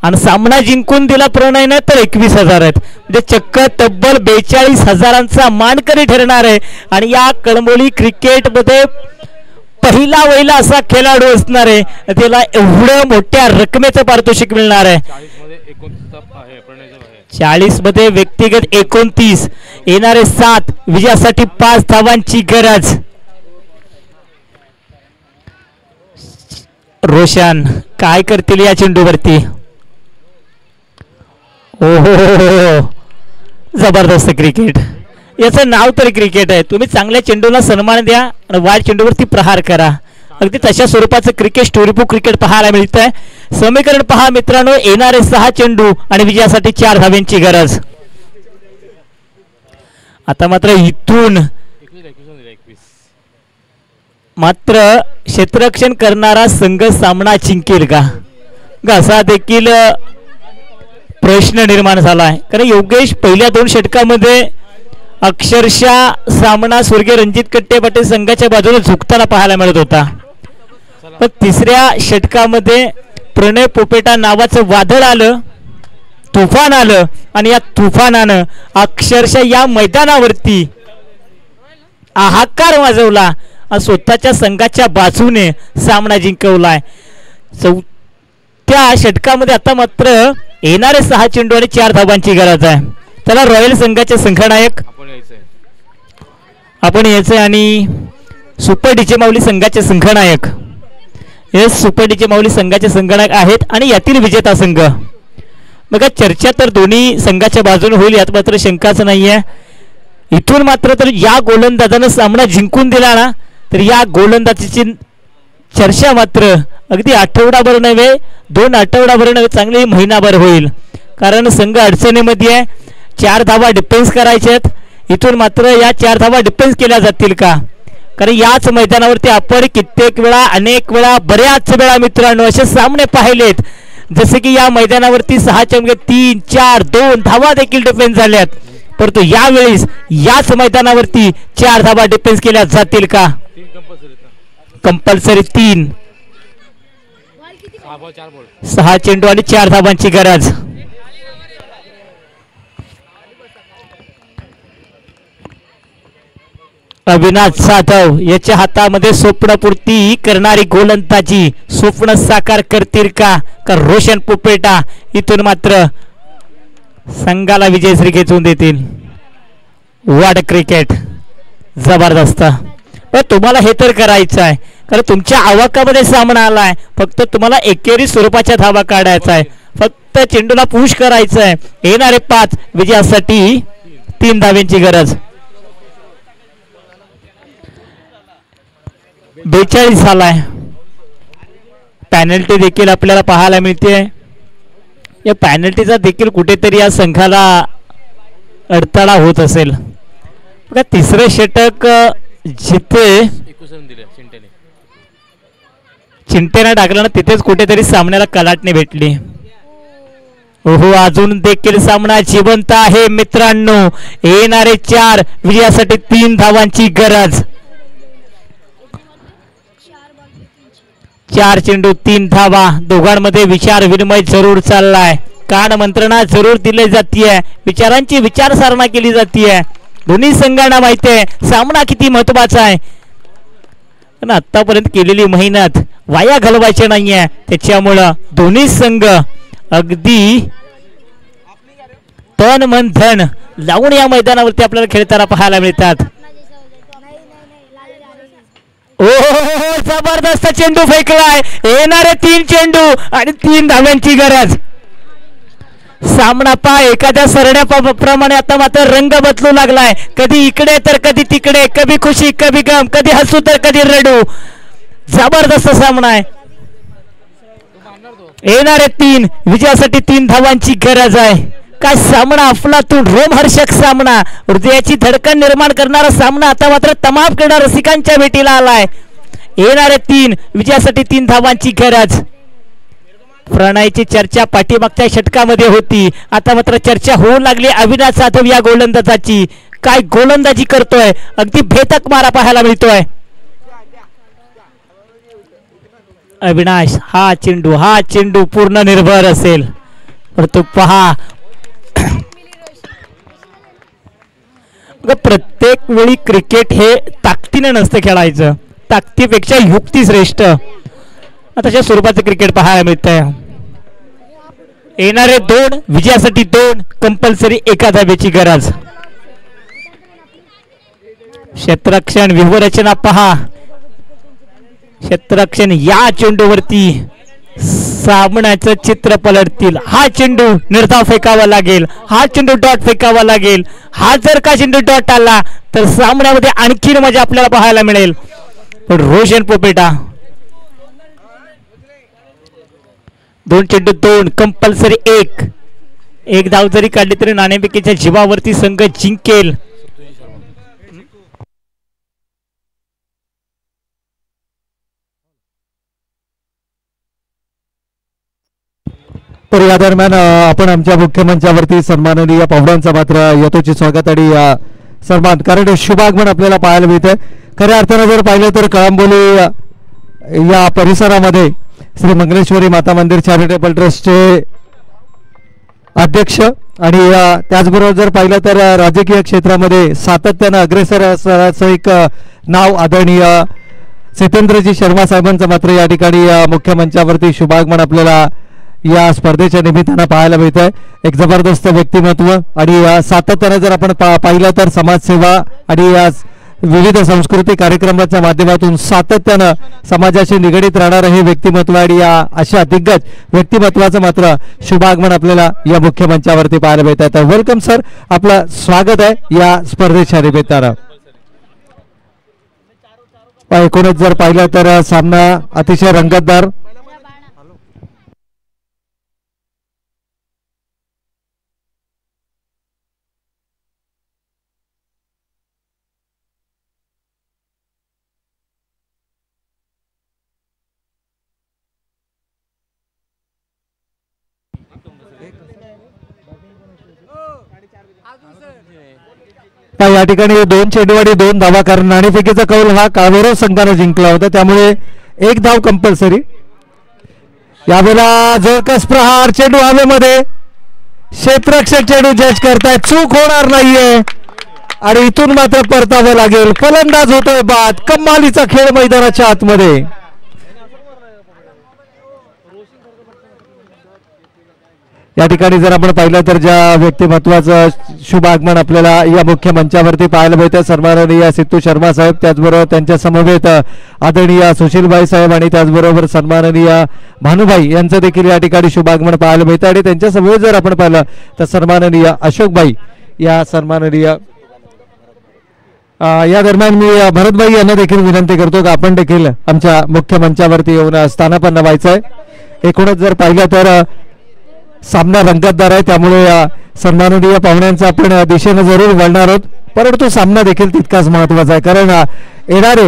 आणि सामना जिंकून दिला प्रणयने तर 21,000 आहेत म्हणजे चक्क तब्बल 42,000चा मानकरी ठरणार आहे आणि या कळंबोली क्रिकेट मध्ये पहिला वहिला असा खेळाडू असणार आहे त्याला एवढं मोठ्या रकमेचं पारितोषिक मिळणार आहे 40 मध्ये व्यक्तिगत 29 येणारे 7 विजयासाठी 5 धावांची गरज रोशन काय करतील या चेंडूवरती ओहो जबरदस्त क्रिकेट याचं नाव तर क्रिकेट आहे तुम्ही चांगल्या चेंडूला सन्मान द्या आणि वाईट चेंडूवरती प्रहार करा अगदी तशा स्वरूपाचं क्रिकेट स्टोरी बुक क्रिकेट पाहायला मिळतंय समीकरण पहा मित्रांनो येणारे 6 चेंडू आणि विजयासाठी 4 धाव्यांची गरज आता मात्र इथून मात्र क्षेत्ररक्षण करणारा संघ सामना जिंकेल का असा देखील प्रश्न निर्माण झालाय कारण योगेश पहिल्या 2 षटकामध्ये अक्षरशः सामना स्वर्गीय रणजित कट्टेपाटे संघाच्या बाजूने झुकताना पाहायला मिळत होता पण तिसऱ्या षटकामध्ये प्रणय पोपेटा नावाचं वादळ आलं तुफान आलं आणि या तुफानानं अक्षरशः या मैदानावरती हाहाकार वाजवला आणि स्वतःच्या संघाच्या बाजूने सामना जिंकवलाय 4थ्या षटकामध्ये आता मात्र येणारे 6 चेंडू आणि 4 धावांची गरज आहे त्याला रॉयल संघाचे संघनायक आपण यायचंय आणि सुपर डीजे माऊली संघाचे संघनायक हे सुपर डीजे माऊली संघाचे संघनायक आहेत आणि यातील विजेता संघ बघा चर्चा तर दोन्ही संघाच्या बाजूने होईल यात मात्र शंकाच नाहीये इथून मात्र तर या गोलंदाजानं सामना जिंकून दिला ना तर या गोलंदाजीची चर्चा मात्र अगदी आठवडाभर नव्हे, 2 आठवडाभर नव्हे, चांगली महिनाभर होईल. कारण संघ अडचणीमध्ये आहे. 4 धावा डिफेन्स करायचे आहेत. इथून मात्र या 4 धावा डिफेन्स केल्या जातील का? कारण याच मैदानावरती आपण कित्येक वेळा, अनेक वेळा, बऱ्याच वेळा मित्रांनो असे सामने पाहिलेत, जसे की या मैदानावरती 6 चमके 3, 4, 2 धावा देखील डिफेन्स झाल्यात. परंतु यावेळेस याच मैदानावरती 4 धावा डिफेन्स केल्या जातील का? कंपल्सरी 3. 6 चेंडू आणि 4 धावांची गरज. अविनाश जाधव याच्या हातामध्ये स्वप्नपूर्ती करणारी गोलंदाजी. स्वप्न साकार करतील का रोशन पोपेटा इथून मात्र संघाला विजयश्री खेचून देतील? वाड क्रिकेट जबरदस्त. पण तुम्हाला हे तर करायचं आहे, कारण तुमच्या आवाकामध्ये सामना आलाय. फक्त तुम्हाला एकेरी स्वरूपाच्या धावा काढायचा आहे. फक्त चेंडूला पुश करायचं आहे. येणारे 5 विजयासाठी 3 धाव्यांची गरज. 42 झालाय. पॅनल्टी देखील आपल्याला पाहायला मिळते. या पॅनल्टीचा देखील कुठेतरी या संघाला अडथळा होत असेल. बघा, तिसरं षटक जिथे चिंटेने टाकलं ना, तिथेच कुठेतरी सामन्याला कलाटणी भेटली. ओहो, अजून देखील सामना जिवंत आहे मित्रांनो. येणारे 4 विजयासाठी 3 धावांची गरज. 4 चेंडू 3 धावा. दोघांमध्ये विचार विनिमय जरूर चाललाय. कान मंत्रणा जरूर दिली जातीये. विचारांची विचारसारणा केली जातीये. दोन्ही संघांना माहिती आहे सामना किती महत्वाचा आहे. पण आतापर्यंत केलेली मेहनत वाया घालवायची नाहीये. त्याच्यामुळं दोन्ही संघ अगदी तन मन धन लावून या मैदानावरती आपल्याला खेळताना पाहायला मिळतात. ओहो, जबरदस्त चेंडू फेकलाय. येणारे 3 चेंडू आणि 3 धाव्यांची गरज. सामना पा एखाद्या सरण्याप्रमाणे आता मात्र रंग बदलू लागलाय. कधी इकडे तर कधी तिकडे, कधी खुशी कधी गम, कधी हसू तर कधी रडू. जबरदस्त सामना आहे. येणारे 3 विजयासाठी 3 धावांची गरज आहे. काय सामना अफलातून रोमहर्षक सामना, हृदयाची धडकन निर्माण करणारा सामना आता मात्र तमाम क्रीडा रसिकांच्या भेटीला आलाय. येणारे 3 विजयासाठी 3 धावांची गरज. प्रणयची चर्चा पाठीमागच्या षटकामध्ये होती. आता मात्र चर्चा होऊ लागली अविनाश जाधव या गोलंदाजाची. काय गोलंदाजी करतोय, अगदी भेदक मारा पाहायला मिळतोय. अविनाश हा चेंडू पूर्ण निर्भर असेल. परंतु पहा, प्रत्येक वेळी क्रिकेट हे ताकदीने नसतं खेळायचं. ताकदीपेक्षा युक्ती श्रेष्ठ तशा स्वरूपाचं क्रिकेट पाहायला मिळतंय. येणारे 2 विजयासाठी 2 कंपल्सरी 1 धाब्याची गरज. क्षेत्ररक्षण व्यूहरचना पहा. क्षेत्ररक्षण या चेंडूवरती सामन्याचं चित्र पलटतील. हा चेंडू निर्धाव फेकावा लागेल. हा चेंडू डॉट फेकावा लागेल. हा जर का चेंडू डॉट आला तर सामन्यामध्ये आणखीन मजा आपल्याला पाहायला मिळेल. पण रोशन पोपेटा 2 चेंडू 2 कंपल्सरी 1 धाव जरी काढली तरी नाणेफेकीच्या जीवावरती संघ जिंकेल. तर या दरम्यान आपण आमच्या मुख्यमंचावरती सन्माननीय पाहुण्यांचा मात्र यथोचित स्वागत आणि सन्मान, कारण शुभागमन आपल्याला पाहायला मिळते. खऱ्या अर्थानं जर पाहिलं तर कळंबोली या परिसरामध्ये श्री मंगलेश्वरी माता मंदिर चॅरिटेबल ट्रस्टचे अध्यक्ष आणि त्याचबरोबर जर पाहिलं तर राजकीय क्षेत्रामध्ये सातत्यानं अग्रेसर असं एक नाव आदरणीय सितेंद्रजी शर्मा साहेबांचं मात्र या ठिकाणी मुख्यमंचावरती शुभागमन आपल्याला या स्पर्धेच्या निमित्तानं पाहायला मिळत आहे. एक जबरदस्त व्यक्तिमत्व आणि सातत्यानं जर आपण पाहिलं तर समाजसेवा आणि विविध सांस्कृतिक कार्यक्रमाच्या माध्यमातून सातत्यानं समाजाशी निगडीत राहणारं हे व्यक्तिमत्व आणि अशा दिग्गज व्यक्तिमत्वाचं मात्र शुभागमन आपल्याला या मुख्य मंचावरती पाहायला मिळत आहे. तर वेलकम सर, आपलं स्वागत आहे या स्पर्धेच्या निमित्तानं. एकूणच जर पाहिलं तर सामना अतिशय रंगतदार. या ठिकाणी 2 चेंडूवाडी 2 धावा, कारण नाणेफेकीचा कौल हा कावेरो संघाने जिंकला होता, त्यामुळे 1 धाव कंपल्सरी. यावेळेला जोरकस प्रहार, चेंडू हवेमध्ये, क्षेत्ररक्षक चेंडू जज करताय, चूक होणार नाहीये आणि इथून मात्र परतावं लागेल. फलंदाज होतोय बाद. कमालीचा खेळ मैदानाच्या आतमध्ये. या ठिकाणी जर आपण पाहिलं तर ज्या व्यक्तिमत्वाचं शुभ आगमन आपल्याला या मुख्य मंचावरती पाहायला मिळतं, सन्माननीय सिद्धू शर्मा साहेब, त्याचबरोबर त्यांच्या समवेत आदरणीय सुशीलभाई साहेब आणि त्याचबरोबर सन्माननीय भानुभाई यांचं देखील या ठिकाणी शुभ आगमन पाहायला मिळतं. आणि त्यांच्या समवेत जर आपण पाहिलं तर सन्माननीय अशोकभाई या सन्माननीय या दरम्यान मी भरतभाई यांना देखील विनंती करतो की आपण देखील आमच्या मुख्य मंचावरती येऊन स्थानापन्न व्हायचं आहे. एकूणच जर पाहिलं तर सामना रंगतदार आहे, त्यामुळे सन्माननीय पाहुण्यांचा आपण दिशेने जरूर वळणार आहोत, परंतु सामना देखील तितकाच महत्वाचा आहे, कारण येणारे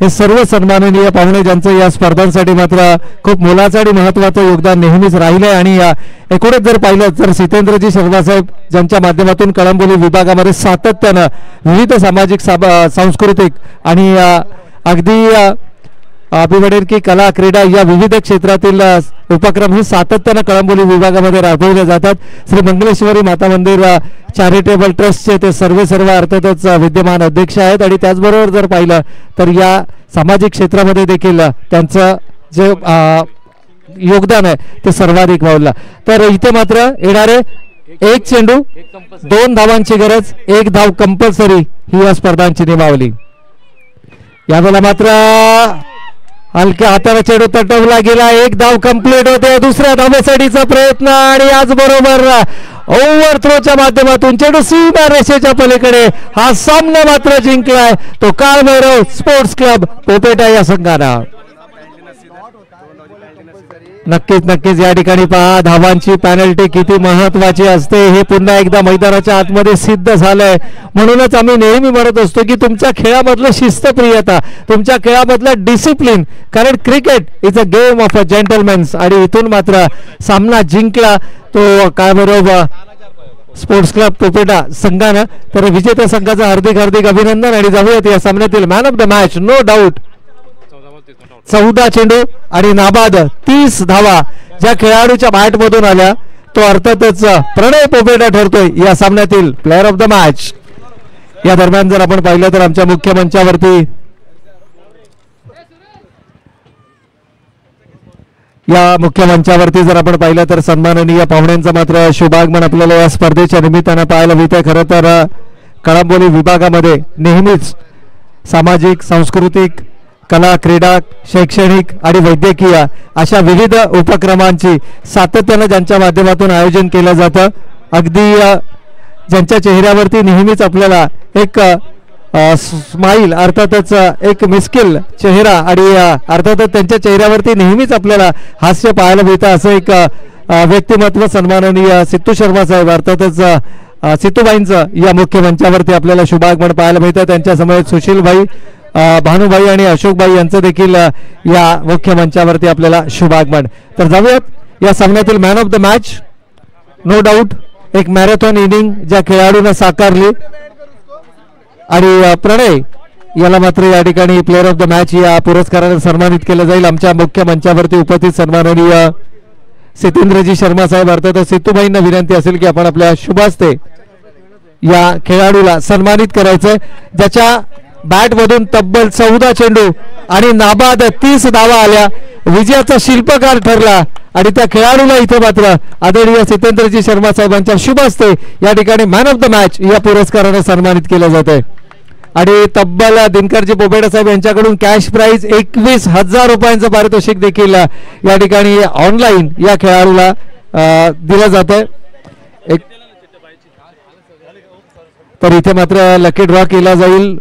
हे सर्व सन्माननीय पाहुणे ज्यांचं या स्पर्धांसाठी मात्र खूप मोलाचं आणि महत्वाचं योगदान नेहमीच राहिलं आहे. आणि एकूणच जर पाहिलं तर सितेंद्रजी शर्मा साहेब ज्यांच्या माध्यमातून कळंबोली विभागामध्ये सातत्यानं विविध सामाजिक सांस्कृतिक आणि अगदी अभी म्हणेल की कला क्रीडा या विविध क्षेत्रातील उपक्रम हे सातत्यानं कळंबोली विभागामध्ये राबवले जातात. श्री मंगलेश्वरी माता मंदिर चॅरिटेबल ट्रस्टचे ते सर्व अर्थातच विद्यमान अध्यक्ष आहेत आणि त्याचबरोबर जर पाहिलं तर या सामाजिक क्षेत्रामध्ये देखील त्यांचं जे योगदान आहे ते सर्वाधिक वाढलं. तर इथे मात्र येणारे 1 चेंडू 2 धावांची गरज, 1 धाव कंपल्सरी ही या स्पर्धांची नियमावली. यावेळेला मात्र हलक्या हाताने चेंडू तटवला गेला, 1 धाव कंप्लीट होते. दुसऱ्या धावेसाठीचा प्रयत्न आणि याचबरोबर ओव्हर थ्रोच्या माध्यमातून चेंडू सीमा रेषेच्या पलीकडे. हा सामना मात्र जिंकलाय तो काळभैरव स्पोर्ट्स क्लब पोपेटा या संघानं. नक्कीच या ठिकाणी पहा धावांची पॅनल्टी किती महत्वाची असते हे पुन्हा एकदा मैदानाच्या आतमध्ये सिद्ध झालंय. म्हणूनच आम्ही नेहमी म्हणत असतो की तुमच्या खेळामधलं शिस्तप्रियता, तुमच्या खेळामधलं डिसिप्लिन, कारण cricket is a game of a gentleman's. आणि इथून मात्र सामना जिंकला तो काय बरोबर स्पोर्ट्स क्लब पोपेटा संघानं. तर विजेत्या संघाचं हार्दिक अभिनंदन. आणि जाऊयात या सामन्यातील man of the match, no doubt 14 चेंडू आणि नाबाद 30 धावा ज्या खेळाडूच्या बॅट मधून आल्या तो अर्थातच प्रणय पोपेटा ठरतोय या सामन्यातील प्लेअर ऑफ द मॅच. या दरम्यान जर आपण पाहिलं तर आमच्या मुख्य मंचावरती जर आपण पाहिलं तर सन्माननीय पाहुण्यांचं मात्र शुभागमन आपल्याला या स्पर्धेच्या निमित्तानं पाहायला मिळतंय. खरं तर कळंबोली विभागामध्ये नेहमीच सामाजिक, सांस्कृतिक, कला, क्रीडा, शैक्षणिक आणि वैद्यकीय अशा विविध उपक्रमांची सातत्यानं ज्यांच्या माध्यमातून आयोजन केलं जातं. अगदी ज्यांच्या चेहऱ्यावरती नेहमीच आपल्याला एक स्माईल, अर्थातच एक मिस्किल चेहरा आणि अर्थातच त्यांच्या चेहऱ्यावरती नेहमीच आपल्याला हास्य पाहायला मिळतं असं एक व्यक्तिमत्व सन्माननीय सिद्धू शर्मा साहेब, अर्थातच सिद्धूबाईंचं या मुख्य मंचावरती आपल्याला शुभागमन पाहायला मिळतं. त्यांच्या समोर सुशीलभाई, भानुभाई आणि अशोकभाई यांचं देखील या मुख्य मंचावरती आपल्याला शुभागमन. तर जाऊयात या सामन्यातील man of the match. No doubt एक मॅरेथॉन इनिंग ज्या खेळाडूंना साकारली आणि प्रणय याला मात्र या ठिकाणी प्लेअर ऑफ द मॅच या पुरस्काराने सन्मानित केलं जाईल. आमच्या मुख्य मंचावरती उपस्थित सन्माननीय सितेंद्रजी शर्मा साहेब, अर्थात सिद्धूबाईंना विनंती असेल की आपण आपल्या शुभ हस्ते या खेळाडूला सन्मानित करायचंय ज्याच्या बॅट मधून तब्बल 14 चेंडू आणि नाबाद 30 धावा आल्या. विजयाचा शिल्पकार ठरला आणि त्या खेळाडूला इथे मात्र आदरणीय सितेंद्रजी शर्मा साहेबांच्या शुभ हस्ते या ठिकाणी मॅन ऑफ द मॅच या पुरस्काराने सन्मानित केलं जात आहे. आणि तब्बल दिनकरजी पोपेटा साहेब यांच्याकडून कॅश प्राइज 21,000 रुपयांचं पारितोषिक देखील या ठिकाणी ऑनलाईन या खेळाडूला दिलं जात आहे. तर इथे मात्र लकी ड्रॉ केला जाईल.